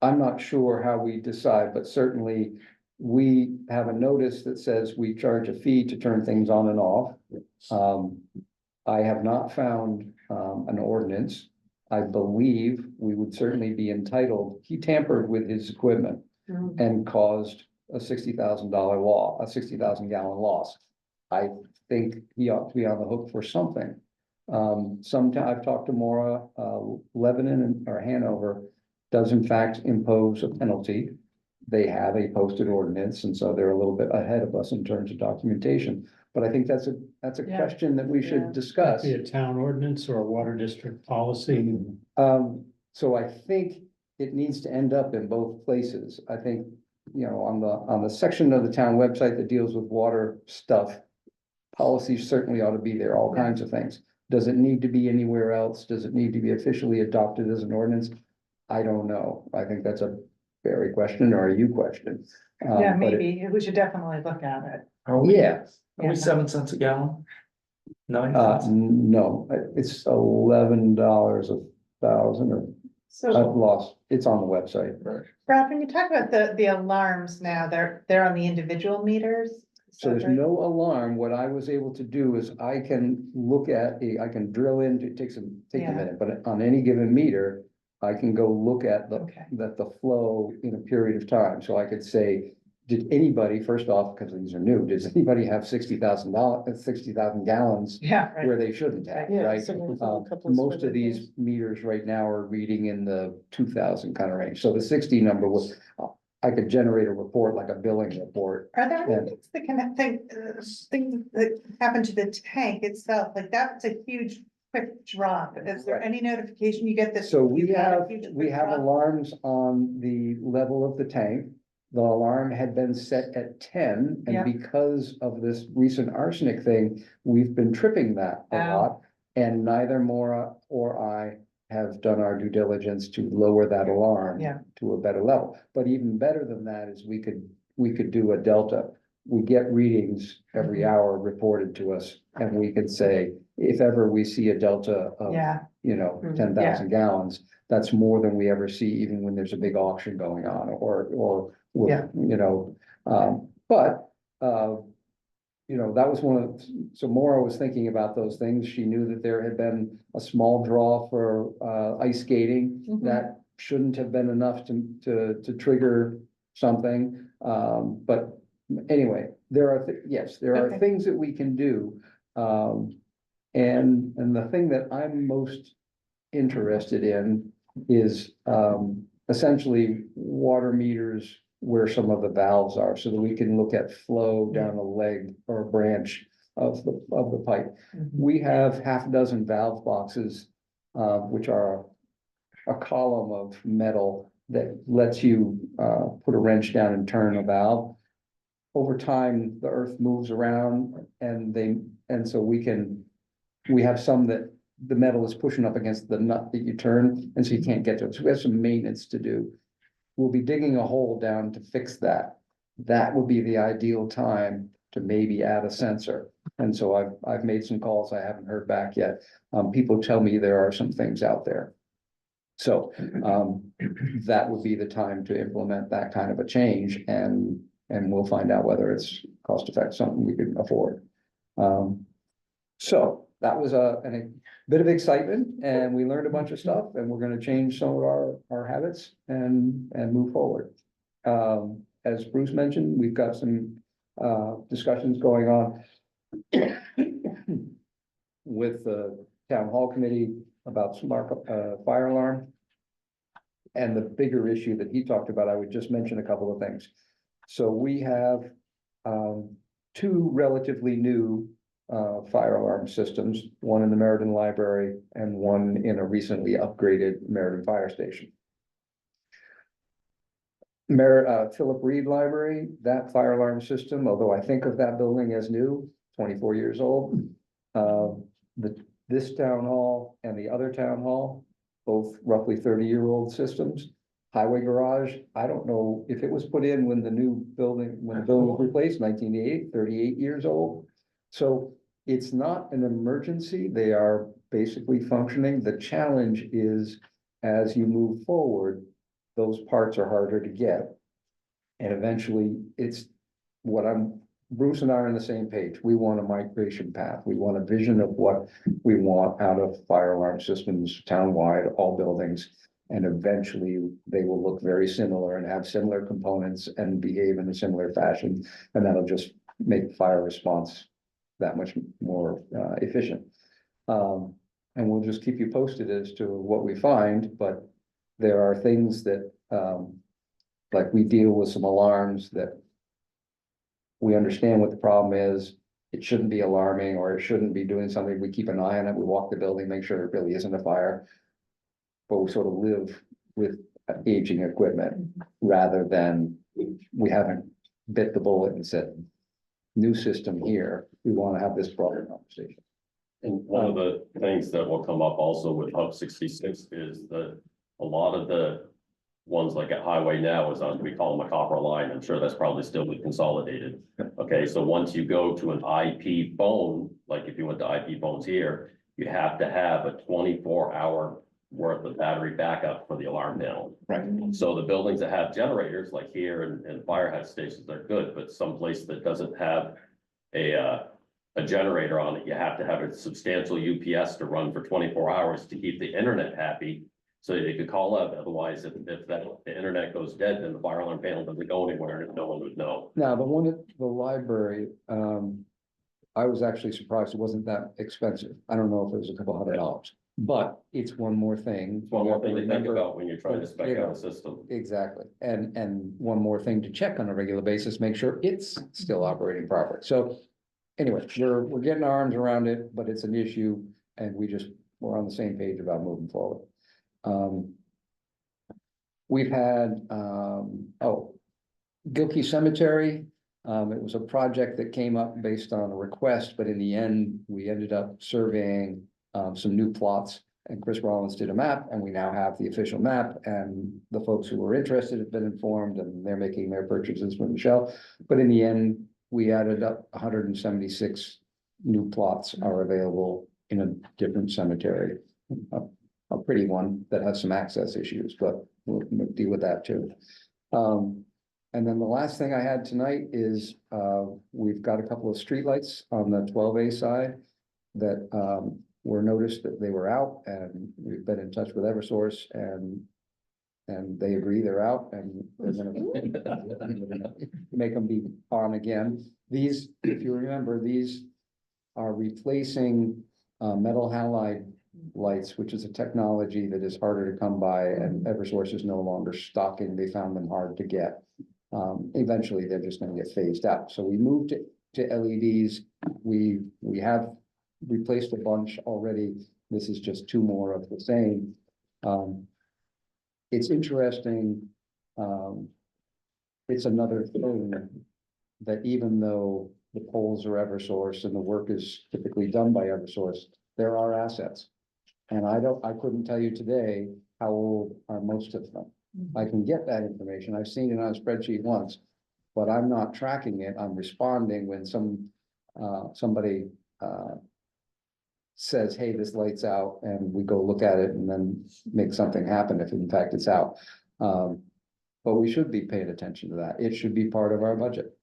I'm not sure how we decide, but certainly we have a notice that says we charge a fee to turn things on and off. I have not found an ordinance. I believe we would certainly be entitled. He tampered with his equipment and caused a $60,000 a 60,000 gallon loss. I think he ought to be on the hook for something. I've talked to Maura, Lebanon or Hanover does in fact impose a penalty. They have a posted ordinance, and so they're a little bit ahead of us in terms of documentation. But I think that's a Yeah. question that we should Yeah. discuss. Be a town ordinance or a water district policy. So I think it needs to end up in both places. I think, on the section of the town website that deals with water stuff, policies certainly ought to be there, all kinds of things. Does it need to be anywhere else? Does it need to be officially adopted as an ordinance? I don't know. I think that's a Barry question or a you question. Yeah, But maybe, we should definitely look at it. Are we, Yeah, are we 7 cents a gallon? No, it's $11 1,000 or I've So, lost, it's on the website. Rob, when you talk about the alarms now, they're on the individual meters? Is So that there's right? no alarm. What I was able to do is I can look at I can drill into, it take a Yeah. minute, but on any given meter, I can go look at Okay. the flow in a period of time. So I could say, did anybody, first off, because these are new, does anybody have $60,000, 60,000 gallons Yeah, right. where they shouldn't have, Yeah, right? so we've got a couple of Most of smaller these things. meters right now are reading in the 2,000 kind of range. So the 60 number was, I could generate a report like a billing report. Are there Yeah. any things that can, things that happen to the tank itself? Like that's a huge quick drop. Is there Right. any notification you get that? So we you've had a have, huge we quick have drop? alarms on the level of the tank. The alarm had been set at 10, Yeah. and because of this recent arsenic thing, we've been tripping that a Oh. lot. And neither Maura or I have done our due diligence to lower that alarm Yeah. to a better level. But even better than that is we could do a delta. We get readings every Mhm. hour reported to us, and we could say, if ever we see a delta of Yeah, Mhm. 10,000 gallons, that's more than we ever see, even when there's a big auction going on, or, Yeah. but, that was one of, so Maura was thinking about those things. She knew that there had been a small draw for, ice skating. Mhm. That shouldn't have been enough to trigger something. But anyway, there are, there are Okay. things that we can do. And the thing that I'm most interested in is essentially water meters where some of the valves are, so that we can look at flow down a leg or a branch of the pipe. Mhm. We have half a dozen valve boxes, which are a column of metal that lets you put a wrench down and turn a valve. Over time, the earth moves around and so we have some that the metal is pushing up against the nut that you turn, and so you can't get to it. So we have some maintenance to do. We'll be digging a hole down to fix that. That would be the ideal time to maybe add a sensor. And so I've made some calls. I haven't heard back yet. People tell me there are some things out there. So, that would be the time to implement that kind of a change, and we'll find out whether it's cost effective, something we can afford. So that was a bit of excitement, and we learned a bunch of stuff, and we're gonna change some of our habits and move forward. As Bruce mentioned, we've got some discussions going on with the town hall committee about smart fire alarm. And the bigger issue that he talked about, I would just mention a couple of things. So we have two relatively new fire alarm systems, one in the Meriden Library and one in a recently upgraded Meriden Fire Station. Philip Reed Library, that fire alarm system, although I think of that building as new, 24 years old. This town hall and the other town hall, both roughly 30-year-old systems. Highway garage, I don't know if it was put in when the building was replaced, 1988, 38 years old. So it's not an emergency. They are basically functioning. The challenge is, as you move forward, those parts are harder to get. And eventually it's Bruce and I are on the same page. We want a migration path. We want a vision of what we want out of fire alarm systems townwide, all buildings. And eventually they will look very similar and have similar components and behave in a similar fashion. And that'll just make fire response that much more efficient. And we'll just keep you posted as to what we find, but there are things that, like we deal with some alarms that we understand what the problem is. It shouldn't be alarming, or it shouldn't be doing something. We keep an eye on it. We walk the building, make sure it really isn't a fire. But we sort of live with aging equipment rather than we haven't bit the bullet and said, new system here. We want to have this broader conversation. And one of the things that will come up also with Hub 66 is that a lot of the ones like at Highway now is on, we call them a copper line. I'm sure that's probably still be consolidated. Okay, so once you go to an IP phone, like if you went to IP phones here, you have to have a 24-hour worth of battery backup for the alarm panel. Right. So the buildings that have generators, like here and firehouse stations, they're good, but someplace that doesn't have a generator on it, you have to have a substantial UPS to run for 24 hours to keep the internet happy. So they could call up, otherwise if the internet goes dead, then the fire alarm panel doesn't go anywhere and no one would know. Now, the one at the library, I was actually surprised it wasn't that expensive. I don't know if it was a couple $100, but it's one more thing. It's one more thing to think Remember- about when you're trying to spec out a system. Exactly, and one more thing to check on a regular basis, make sure it's still operating properly. So anyway, we're getting our arms around it, but it's an issue, and we're on the same page about moving forward. We've had, Gilkey Cemetery. It was a project that came up based on a request, but in the end, we ended up surveying some new plots. And Chris Rollins did a map, and we now have the official map, and the folks who were interested have been informed, and they're making their purchases with Michelle. But in the end, we added up 176 new plots are available in a different cemetery. A pretty one that has some access issues, but we'll deal with that too. And then the last thing I had tonight is, we've got a couple of streetlights on the 12A side that, were noticed that they were out, and we've been in touch with Eversource, and they agree they're out, and they're gonna make them be on again. These, if you remember, these are replacing, metal halide lights, which is a technology that is harder to come by, and Eversource is no longer stocking. They found them hard to get. Eventually, they're just gonna get phased out. So we moved to LEDs. We have replaced a bunch already. This is just two more of the same. It's interesting. It's another thing that even though the poles are Eversource and the work is typically done by Eversource, there are assets. And I couldn't tell you today how old are most of them. I can get that information. I've seen it on a spreadsheet once, but I'm not tracking it. I'm responding when somebody says, hey, this light's out, and we go look at it and then make something happen if in fact it's out. But we should be paying attention to that. It should be part of our budget.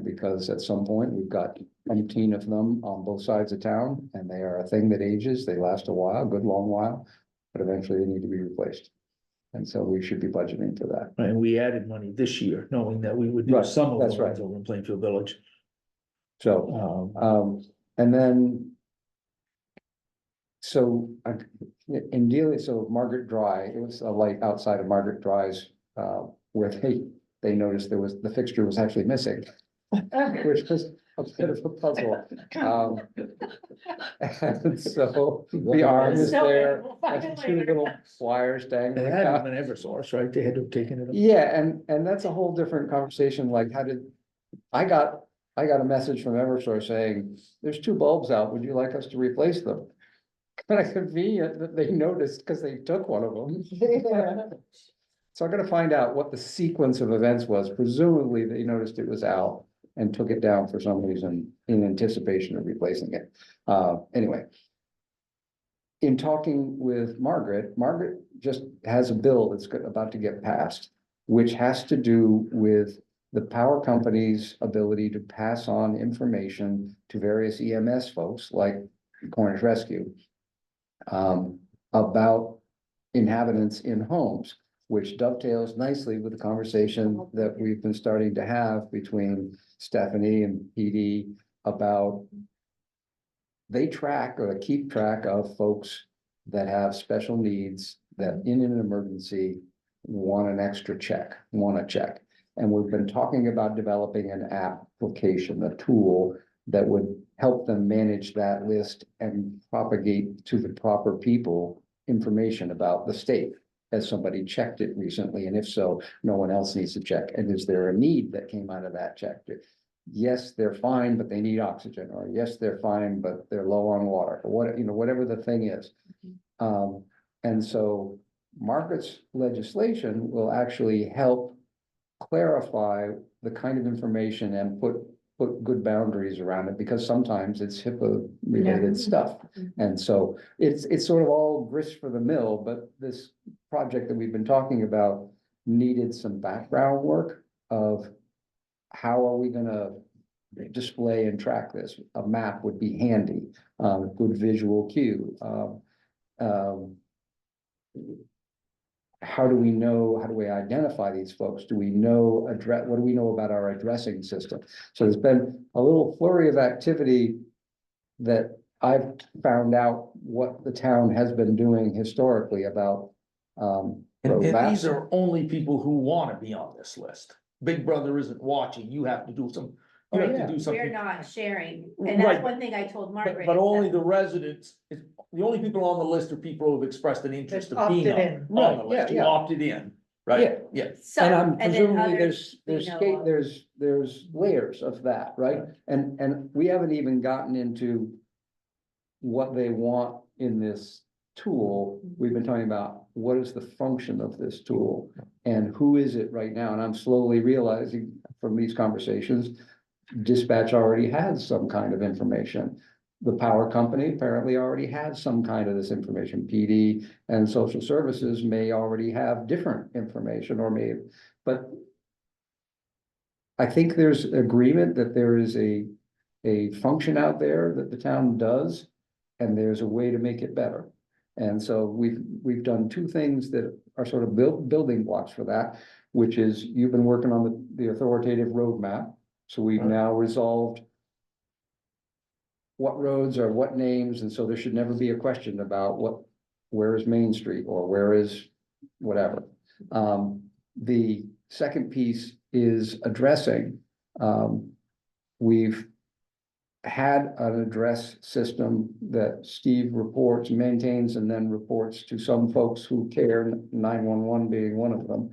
Because at some point, we've got 19 of them on both sides of town, and they are a thing that ages. They last a while, a good long while, but eventually they need to be replaced. And so we should be budgeting for that. And we added money this year, knowing that we would do Right, some of that's the right. ones over in Plainfield Village. So, and then. So, in dealing, so Margaret Dry, it was a light outside of Margaret Dry's, where they noticed the fixture was actually missing. Which was a bit of a puzzle. And so the arm is there, and two little wires It dangling had out. been Eversource, right? They had to have taken it. Yeah, and that's a whole different conversation, like I got a message from Eversource saying, there's two bulbs out, would you like us to replace them? Kind of convenient that they noticed because they took one of them. So I'm gonna find out what the sequence of events was. Presumably they noticed it was out and took it down for some reason in anticipation of replacing it. Anyway. In talking with Margaret just has a bill that's about to get passed, which has to do with the power company's ability to pass on information to various EMS folks like Cornish Rescue about inhabitants in homes, which dovetails nicely with the conversation that we've been starting to have between Stephanie and PD about they track or keep track of folks that have special needs that in an emergency want an extra check, want a check. And we've been talking about developing an application, a tool that would help them manage that list and propagate to the proper people information about the state. Has somebody checked it recently? And if so, no one else needs to check. And is there a need that came out of that check? Yes, they're fine, but they need oxygen, or yes, they're fine, but they're low on water, or whatever the thing is. And so Margaret's legislation will actually help clarify the kind of information and put good boundaries around it, because sometimes it's HIPAA related stuff. And so it's sort of all grist for the mill, but this project that we've been talking about needed some background work of how are we gonna display and track this? A map would be handy, good visual cue. How do we identify these folks? Do we know what do we know about our addressing system? So there's been a little flurry of activity that I've found out what the town has been doing historically about. And road these maps. are only people who wanna be on this list. Big Brother isn't watching, you have to do some, you have to do We're something. not sharing, and Right, that's but- one thing I told Margaret. But is only that- the residents, the only people on the list are people who have expressed an interest That of being opted in. on the Right, list, who yeah. opted in, right? Yeah. Some, And I'm and then presumably others, we there's know of. there's layers of that, right? And we haven't even gotten into what they want in this tool. We've been talking about what is the function of this tool and who is it right now? And I'm slowly realizing from these conversations, dispatch already has some kind of information. The power company apparently already has some kind of this information. PD and social services may already have different information or may, but I think there's agreement that there is a function out there that the town does, and there's a way to make it better. And so we've done two things that are sort of building blocks for that, which is you've been working on the authoritative roadmap. So we've Right. now resolved what roads are what names, and so there should never be a question about where is Main Street or where is whatever. The second piece is addressing. We've had an address system that Steve reports, maintains, and then reports to some folks who care, 911 being one of them.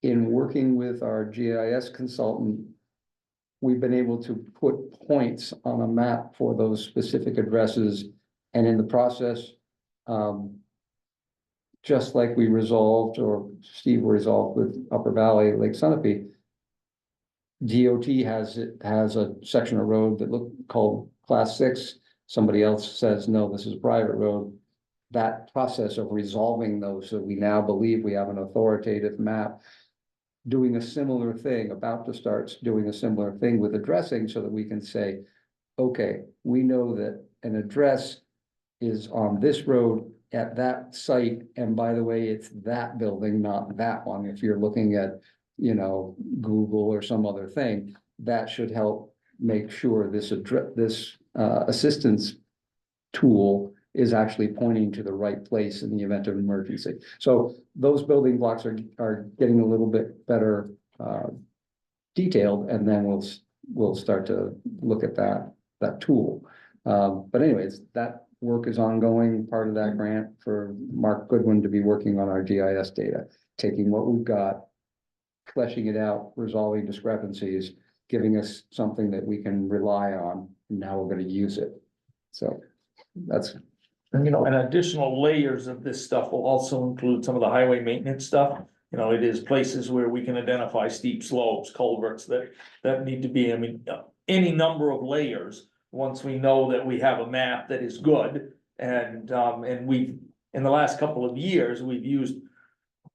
In working with our GIS consultant, we've been able to put points on a map for those specific addresses, and in the process, just like we resolved, or Steve resolved with Upper Valley, Lake Sunapee, DOT has a section of road that called Class 6. Somebody else says, no, this is a private road. That process of resolving those, so we now believe we have an authoritative map, doing a similar thing, about to start doing a similar thing with addressing, so that we can say, okay, we know that an address is on this road at that site, and by the way, it's that building, not that one. If you're looking at, Google or some other thing, that should help make sure this assistance tool is actually pointing to the right place in the event of an emergency. So those building blocks are getting a little bit better detailed, and then we'll start to look at that tool. But anyways, that work is ongoing, part of that grant for Mark Goodwin to be working on our GIS data, taking what we've got, fleshing it out, resolving discrepancies, giving us something that we can rely on. And now we're going to use it. So that's. And additional layers of this stuff will also include some of the highway maintenance stuff. It is places where we can identify steep slopes, culverts that need to be, any number of layers. Once we know that we have a map that is good, and we've, in the last couple of years, we've used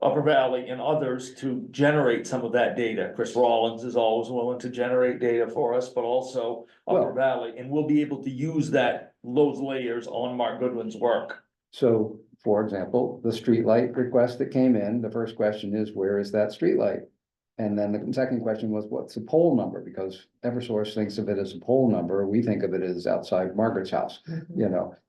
Upper Valley and others to generate some of that data. Chris Rollins is always willing to generate data for us, but also Upper Well- Valley, and we'll be able to use those layers on Mark Goodwin's work. So, for example, the streetlight request that came in, the first question is, where is that streetlight? And then the second question was, what's the pole number? Because Eversource thinks of it as a pole number. We think of it as outside Margaret's house,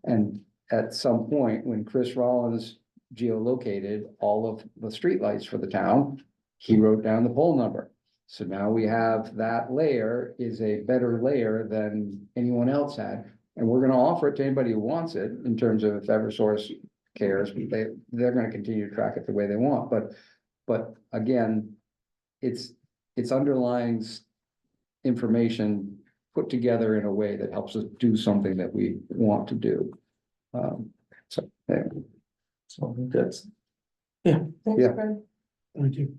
and at some point when Chris Rollins geolocated all of the streetlights for the town, he wrote down the pole number. So now we have that layer is a better layer than anyone else had. And we're gonna offer it to anybody who wants it, in terms of if Eversource cares, they're gonna continue to track it the way they want, but again, it's underlying information put together in a way that helps us do something that we want to do. So, anyway. So I think that's, Thanks, Yeah. Fred. Thank you.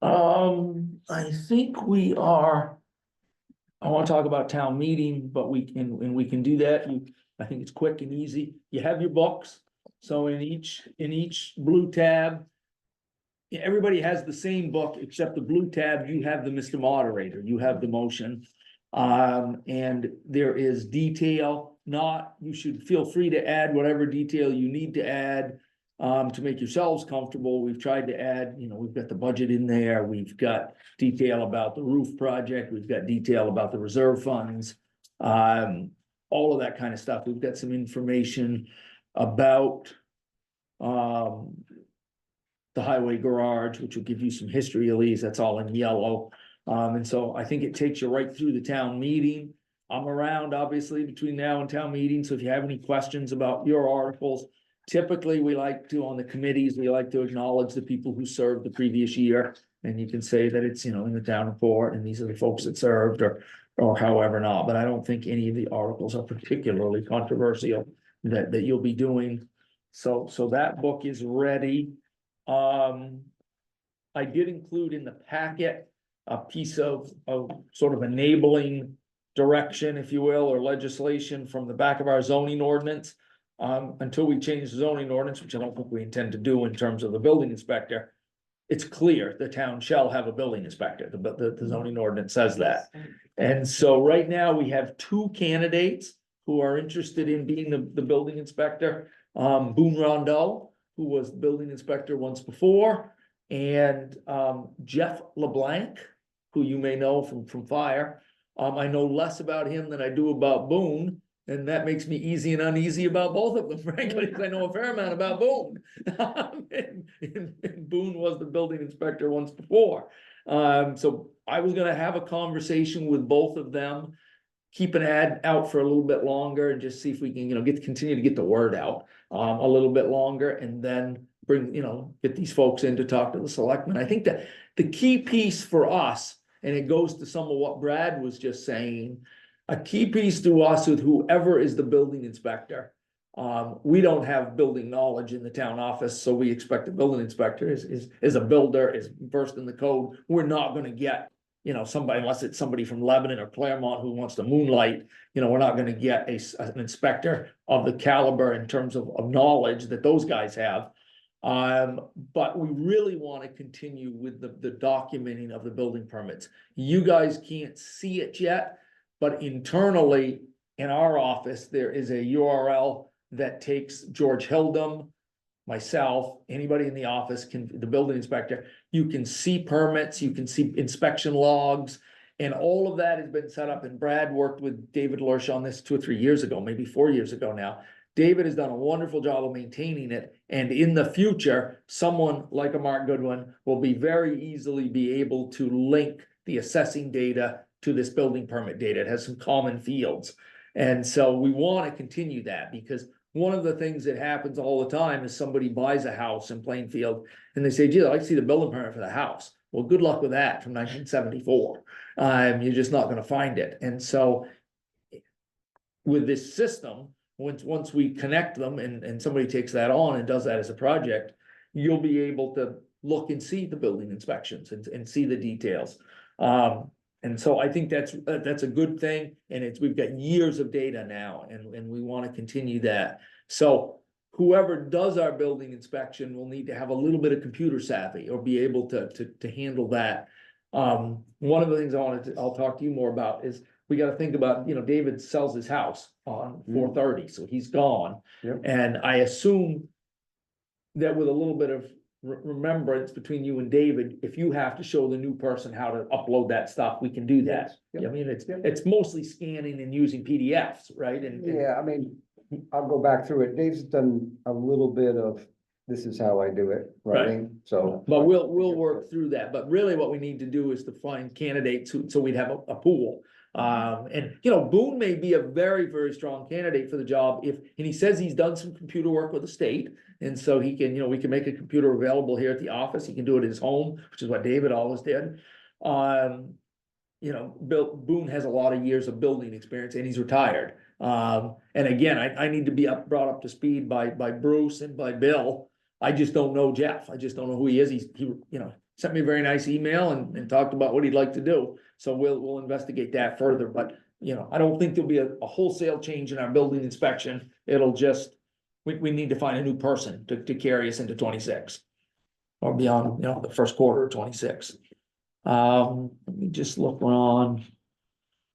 I think we are. I wanna talk about town meeting, but we can, and we can do that, I think it's quick and easy, you have your books, so in each blue tab. Yeah, everybody has the same book, except the blue tab, you have the Mr. Moderator, you have the motion. And there is detail, you should feel free to add whatever detail you need to add. To make yourselves comfortable, we've tried to add, we've got the budget in there, we've got detail about the roof project, we've got detail about the reserve funds. All of that kind of stuff, we've got some information about. The highway garage, which will give you some history of these, that's all in yellow. And so I think it takes you right through the town meeting. I'm around, obviously, between now and town meeting, so if you have any questions about your articles. Typically, we like to, on the committees, we like to acknowledge the people who served the previous year. And you can say that it's, in the town report, and these are the folks that served, or however not, but I don't think any of the articles are particularly controversial that you'll be doing. So that book is ready. I did include in the packet a piece of sort of enabling direction, if you will, or legislation from the back of our zoning ordinance. Until we change the zoning ordinance, which I don't think we intend to do in terms of the building inspector. It's clear the town shall have a building inspector, the zoning ordinance says that. And so right now we have 2 candidates who are interested in being the building inspector. Boone Rondeau, who was the building inspector once before, and Jeff LeBlanc, who you may know from fire. I know less about him than I do about Boone, and that makes me easy and uneasy about both of them, frankly, because I know a fair amount about Boone. And Boone was the building inspector once before. So I was gonna have a conversation with both of them, keep an ad out for a little bit longer and just see if we can, continue to get the word out a little bit longer, and then bring, get these folks in to talk to the selectmen. I think that the key piece for us, and it goes to some of what Brad was just saying, a key piece to us with whoever is the building inspector. We don't have building knowledge in the town office, so we expect the building inspector is a builder, is versed in the code. We're not gonna get, somebody, unless it's somebody from Lebanon or Claremont who wants to moonlight, we're not gonna get an inspector of the caliber in terms of knowledge that those guys have. But we really want to continue with the documenting of the building permits. You guys can't see it yet, but internally in our office, there is a URL that takes George Hildum, myself, anybody in the office the building inspector, you can see permits, you can see inspection logs, and all of that has been set up. And Brad worked with David Lurch on this 2 or 3 years ago, maybe 4 years ago now. David has done a wonderful job of maintaining it, and in the future, someone like a Mark Goodwin will very easily be able to link the assessing data to this building permit data. It has some common fields. And so we want to continue that, because one of the things that happens all the time is somebody buys a house in Plainfield and they say, gee, I'd like to see the building permit for the house. Well, good luck with that from 1974. You're just not going to find it. And so with this system, once we connect them and somebody takes that on and does that as a project, you'll be able to look and see the building inspections and see the details. And so I think that's a good thing, and we've got years of data now, and we want to continue that. So whoever does our building inspection will need to have a little bit of computer savvy or be able to handle that. One of the things I'll talk to you more about is we got to think about, David sells his house on 4/30, so he's gone. Yep. And I assume that with a little bit of remembrance between you and David, if you have to show the new person how to upload that stuff, we can do that. Yes. Yep. I mean, it's mostly scanning and using PDFs, right? And Yeah, I mean, I'll go back through it. Dave's done a little bit of, this is how I do it, writing, so. But we'll work through that, but really what we need to do is to find candidates so we'd have a pool. And Boone may be a very, very strong candidate for the job and he says he's done some computer work with the state. And so he can, we can make a computer available here at the office. He can do it at his home, which is what David always did. Boone has a lot of years of building experience and he's retired. And again, I need to be brought up to speed by Bruce and by Bill. I just don't know Jeff. I just don't know who he is. He, you know, sent me a very nice email and talked about what he'd like to do. So we'll investigate that further, but, you know, I don't think there'll be a wholesale change in our building inspection. It'll just, we need to find a new person to carry us into 26. Or beyond, you know, the first quarter of 26. Let me just look on.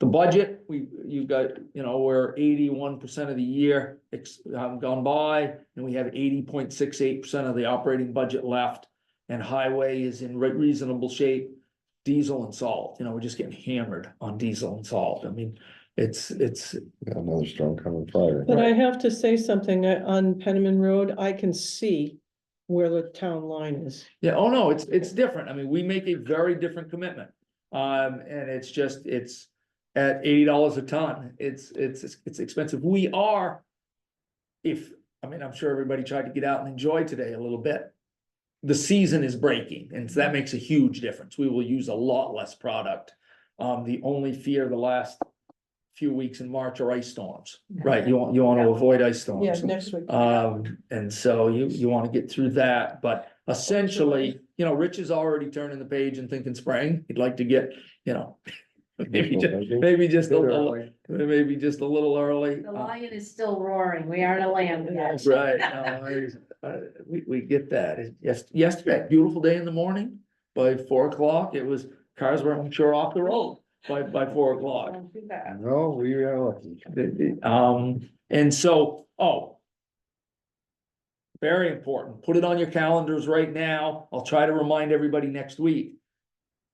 The budget, you got, you know, we're 81% of the year, gone by, and we have 80.68% of the operating budget left. And highway is in reasonable shape, diesel and salt, you know, we're just getting hammered on diesel and salt, I mean, it's. Got another storm coming Friday. But I have to say something, on Penniman Road, I can see where the town line is. Yeah, oh no, it's different, I mean, we make a very different commitment, and it's just, it's at $80 a ton, it's expensive, we are. I mean, I'm sure everybody tried to get out and enjoy today a little bit. The season is breaking, and so that makes a huge difference. We will use a lot less product. The only fear the last few weeks in March are ice storms, right? You want to avoid ice storms. Yeah, next week. And so you want to get through that, but essentially, you know, Rich is already turning the page and thinking spring. He'd like to get, you know, maybe just a little early. The lion is still roaring. We are to land. Right, no, we get that. Yesterday, beautiful day in the morning, by 4 o'clock, it was, cars were, I'm sure, off the road by 4 o'clock. Don't do that. No, we are lucky. And so, very important, put it on your calendars right now. I'll try to remind everybody next week.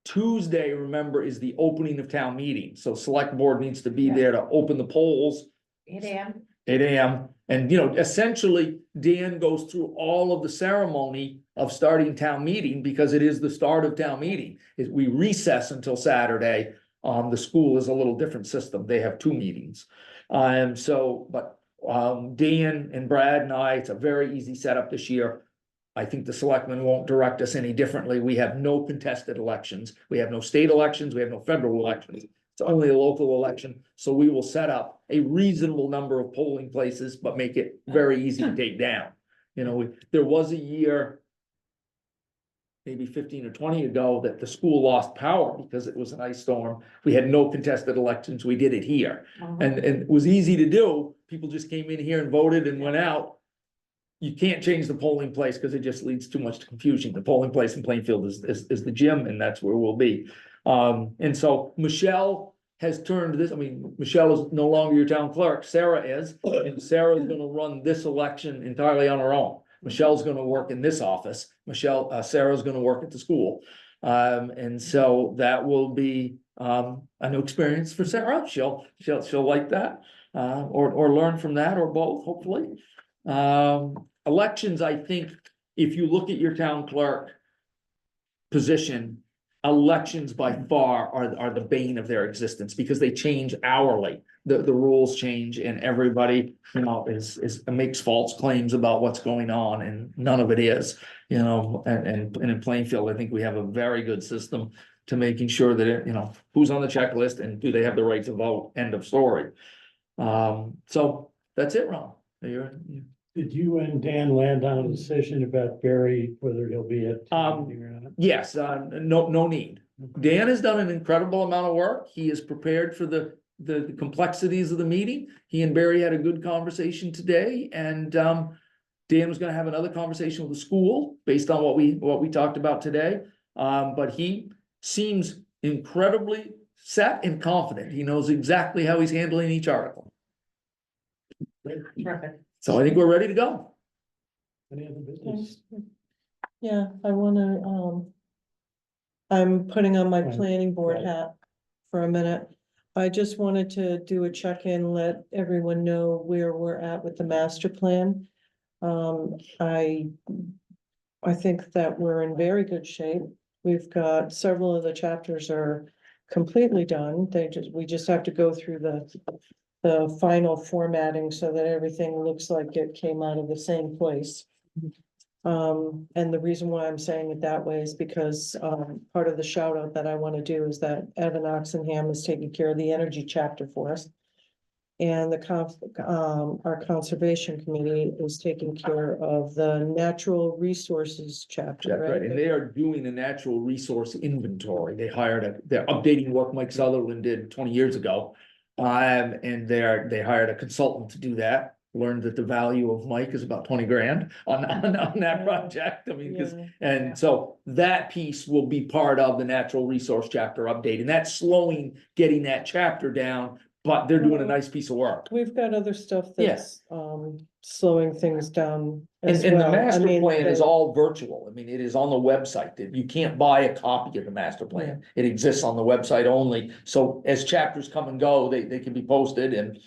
Tuesday, remember, is the opening of town meeting, so select board needs to be there to open the polls. 8 a.m. 8 a.m. And, you know, essentially, Dan goes through all of the ceremony of starting town meeting because it is the start of town meeting. We recess until Saturday. The school is a little different system. They have 2 meetings. Dan and Brad and I, it's a very easy setup this year. I think the selectmen won't direct us any differently. We have no contested elections. We have no state elections. We have no federal elections. It's only a local election, so we will set up a reasonable number of polling places, but make it very easy to take down. You know, there was a year, maybe 15 or 20 ago, that the school lost power because it was an ice storm. We had no contested elections. We did it here. And it was easy to do. People just came in here and voted and went out. You can't change the polling place because it just leads too much to confusion. The polling place in Plainfield is the gym, and that's where we'll be. And so Michelle has turned this, I mean, Michelle is no longer your town clerk, Sarah is, and Sarah is gonna run this election entirely on her own. Michelle's gonna work in this office, Sarah's gonna work at the school. And so that will be a new experience for Sarah. She'll like that, or learn from that, or both, hopefully. Elections, I think, if you look at your town clerk position, elections by far are the bane of their existence because they change hourly. The rules change and everybody, you know, makes false claims about what's going on, and none of it is, you know, and in Plainfield, I think we have a very good system to making sure that it, you know, who's on the checklist and do they have the right to vote, end of story. So that's it, Ron. Did you and Dan land on a decision about Barry, whether he'll be at? town meeting or not? Yes, no need. Dan has done an incredible amount of work. He is prepared for the complexities of the meeting. He and Barry had a good conversation today, and Dan was gonna have another conversation with the school based on what we talked about today. But he seems incredibly set and confident. He knows exactly how he's handling each article. Perfect. So I think we're ready to go. Any other business? Yeah, I wanna, I'm putting on my Right. planning board Right. hat for a minute. I just wanted to do a check-in, let everyone know where we're at with the master plan. I think that we're in very good shape. We've got several of the chapters are completely done. We just have to go through the final formatting so that everything looks like it came out of the same place. And the reason why I'm saying it that way is because, part of the shout out that I want to do is that Evan Oxenham is taking care of the energy chapter for us. And our conservation committee is taking care of the natural resources chapter, That's right, and right? they are doing a natural resource inventory. They're updating work Mike Sutherland did 20 years ago. And they hired a consultant to do that. Learned that the value of Mike is about 20 grand on that Yeah. project. I mean, because Yeah. and so that piece will be part of the natural resource chapter update, and that's slowing getting that chapter down, but they're doing a nice piece of work. We've got other stuff Yeah. that's slowing things down And, as and the well. I master mean, plan is the- all virtual. I mean, it is on the website. That you can't buy a copy of the master plan. It exists on the website only. So as chapters come and go, they can be posted and,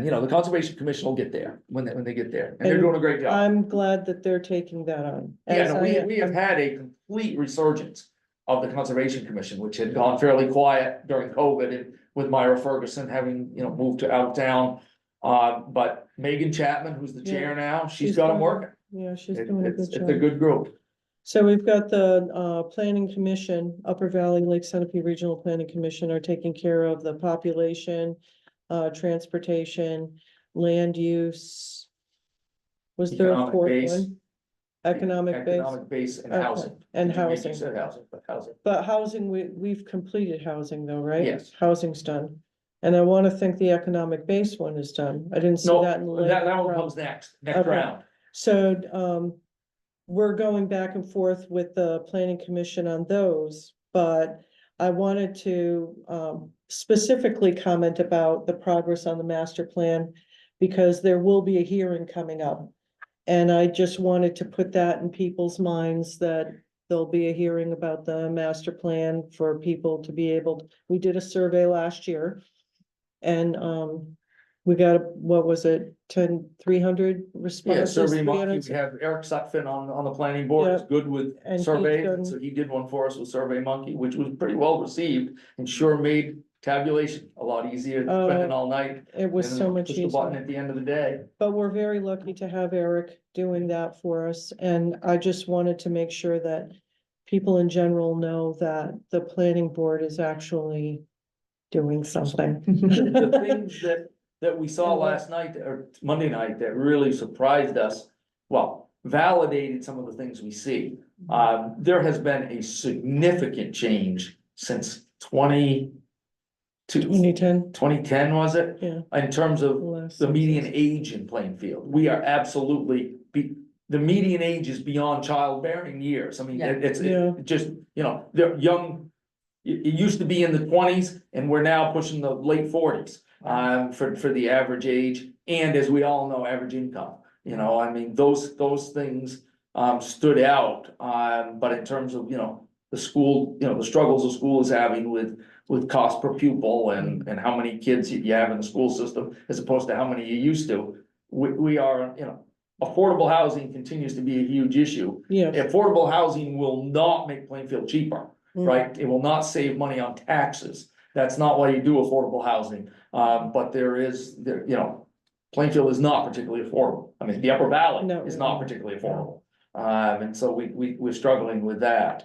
you know, the Conservation Commission will get there when they get there. And they're And doing a great job. I'm glad that they're taking that on. Yeah, As no, I- we have had a complete resurgence of the Conservation Commission, which had gone fairly quiet during COVID and with Myra Ferguson having, you know, moved to out of town. But Megan Chapman, who's the chair now, she's got them done- working. Yeah, she's It- doing a It's good it's a job. good group. So we've got the Planning Commission, Upper Valley Lake Centipede Regional Planning Commission are taking care of the population, transportation, land use. Was there a Economic fourth base. one? Economic base, Economic base and Okay, housing. and You housing. said housing, but housing. But housing, we've completed housing though, right? Yes. Housing's done. And I want to think the economic base one is done. I didn't see No, that in the. that later one round. comes next Okay. round. So, we're going back and forth with the planning commission on those, but I wanted to, specifically comment about the progress on the master plan. Because there will be a hearing coming up. And I just wanted to put that in people's minds that there'll be a hearing about the master plan for people to be able, we did a survey last year. And, we got, what was it, 300 Yeah, responses? Survey Monkey, 300 we have Eric Sutphin on the planning board, it's good with And he's surveys, done- so he did one for us with Survey Monkey, which was pretty well received. And sure made tabulation a lot easier than spending all night. It was and so then much push the button easier. at the end of the day. But we're very lucky to have Eric doing that for us, and I just wanted to make sure that people in general know that the planning board is actually doing something. The things that we saw last night or Monday night that really surprised us, well, validated some of the things we see. There has been a significant change since 2010, was it? Yeah. In terms of the median age in Plainfield. We are absolutely, the median age is beyond childbearing years. I mean, Yeah. it's Yeah. just, you know, they're young. It used to be in the 20s and we're now pushing the late 40s for the average age. And as we all know, average income, you know, I mean, those things stood out. But in terms of, you know, the school, you know, the struggles the school is having with cost per pupil and how many kids you have in the school system as opposed to how many you used to. We are, you know, affordable housing continues to be a huge issue. Yeah. Affordable housing will not make Plainfield cheaper, right? It will not save money on taxes. That's not why you do affordable housing. But you know, Plainfield is not particularly affordable. I mean, the Upper Valley No. is not particularly affordable. And so we're struggling with that.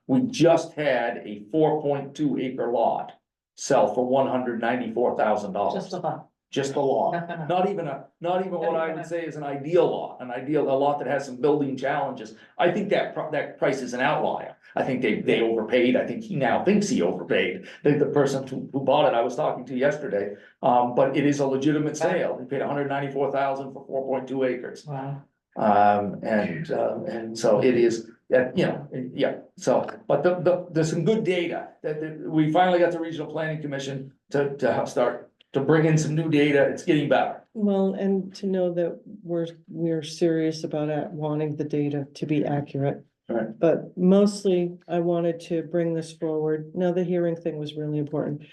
We just had a 4.2 acre lot sell for $194,000. Just about. Just a lot, Nothing else. not even what I would say is an ideal lot, a lot that has some building challenges. I think that price is an outlier. I think they overpaid. I think he now thinks he overpaid. The person who bought it, I was talking to yesterday. But it is a legitimate sale. He paid $194,000 for 4.2 acres. Wow. And so it is, you know, yeah, so, but there's some good data that we finally got the Regional Planning Commission to start to bring in some new data. It's getting better. Well, and to know that we're serious about wanting the data to be accurate. Right. But mostly I wanted to bring this forward. Now, the hearing thing was really important.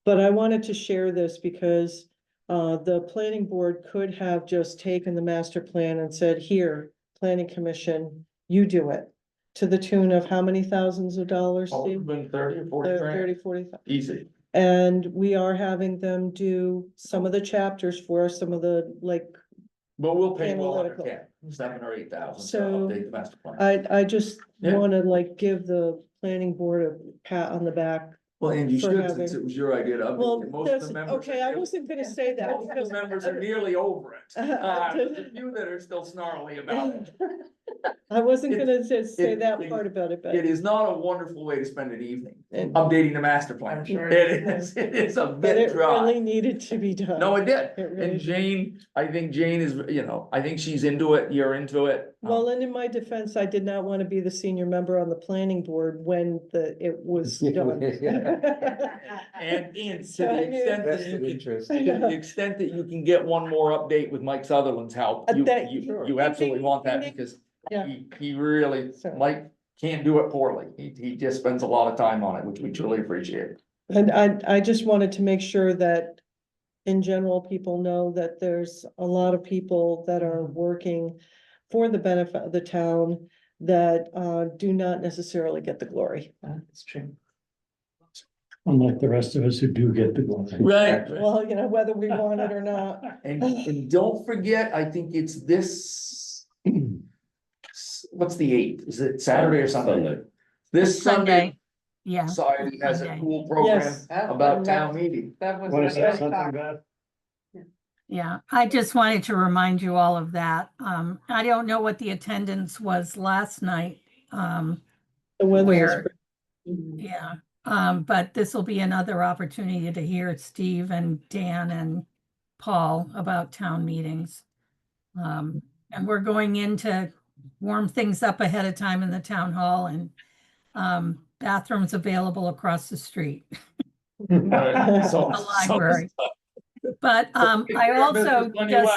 But I wanted to share this because the planning board could have just taken the master plan and said, here, planning commission, you do it. To the tune of how many thousands of dollars, Oh, Steve? it's been 30 or 40 grand, 30, 40. easy. And we are having them do some of the chapters for us, some of the, like, But we'll pay well under Analytical. 10, 7 or 8,000 to So, update the master plan. I just Yeah. wanna like give the planning board a pat on the back Well, and you For should, having- since it was your idea, Well, most of that's, the members. okay, I wasn't gonna say that Most of because. the members are nearly over it. There's a few that are still snarly about it. I wasn't It- gonna just say it- that it- part about it, but. It is not a wonderful way to spend an evening, And- updating the master plan. I'm sure It is a But bit it really dry. needed to be done. No, it did. It really And did. Jane, I think Jane is, I think she's into it, you're into it. Well, and in my defense, I did not want to be the senior member on the planning board when it was done. And to So I the knew- extent that Vested you can, interest. to the extent that you can get one more update with Mike Sutherland's help, you, That- you absolutely want that because Yeah. he really, So- Mike can't do it poorly. He just spends a lot of time on it, which we truly appreciate. And I just wanted to make sure that in general, people know that there's a lot of people that are working for the benefit of the town that do not necessarily get the glory. That's true. Unlike the rest of us who do get the glory. Right. Well, whether we want it or not. And don't forget, I think it's this. What's the 8th? Is it Saturday or Sunday? Sunday. This Sunday, Yeah, society has a Sunday. cool program Yes. about town meeting. That was. Want to say what I something thought. about? yeah. I just wanted to remind you all of that. I don't know what the attendance was last night. The weather was Where- pretty- Yeah, but this will be another opportunity to hear Steve and Dan and Paul about town meetings. And we're going in to warm things up ahead of time in the town hall and bathrooms available across the street, So- the library. But I also just,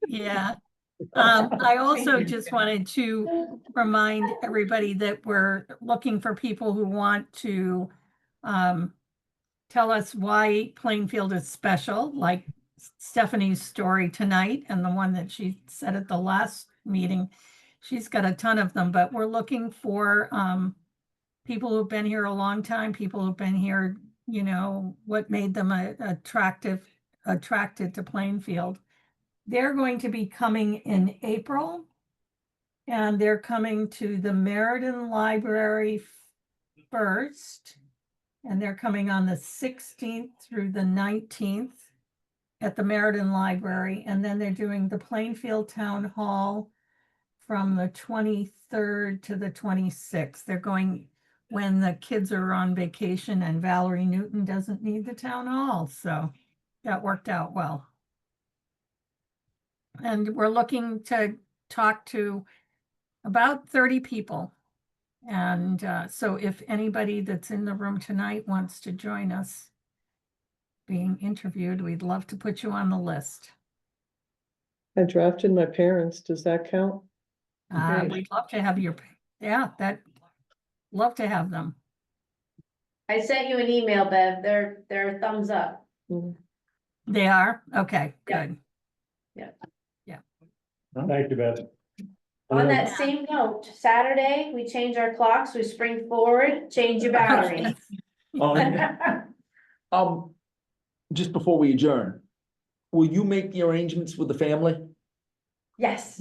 yeah. I also just wanted to remind everybody that we're looking for people who want to tell us why Plainfield is special, like Stephanie's story tonight and the one that she said at the last meeting. She's got a ton of them, but we're looking for people who've been here a long time, people who've been here, what made them attracted to Plainfield. They're going to be coming in April. And they're coming to the Meriden Library first. And they're coming on the 16th through the 19th at the Meriden Library. And then they're doing the Plainfield Town Hall from the 23rd to the 26th. They're going when the kids are on vacation and Valerie Newton doesn't need the town hall. So that worked out well. And we're looking to talk to about 30 people. And so if anybody that's in the room tonight wants to join us being interviewed, we'd love to put you on the list. I drafted my parents. Does that count? Great. We'd love to have love to have them. I sent you an email, Bev. They're thumbs up. They are? Okay, Yeah. good. Thank you, Beth. On that same note, Saturday, we change our clocks, we spring forward, change your batteries. Just before we adjourn, will you make the arrangements with the family? Yes,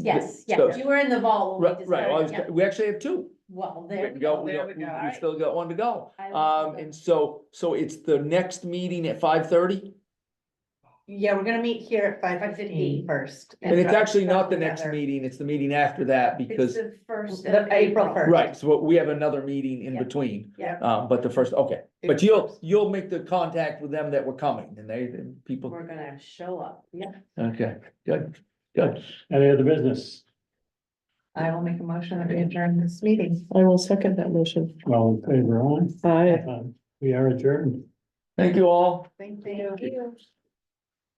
So- you were in the vault when we Right, decided, yeah. we actually have 2. Well, there we go, there we go, all We right. still got one to go. I will- And so it's the next meeting at 5:30? Yeah, we're gonna meet here at 5:15 5:15 first. And it's try to actually not the put next together- meeting, it's the meeting after that It's because, the first The of April April. 1st. right, so we have another meeting in Yeah. between. Yeah, But the first, okay, but you'll make the contact with them that were coming and people, we're gonna show up, yeah. okay, good. Any other business? I will make a motion that we adjourn this meeting. I will second that motion. All in favor, aye? Aye. We are adjourned. Thank you all. Thank you.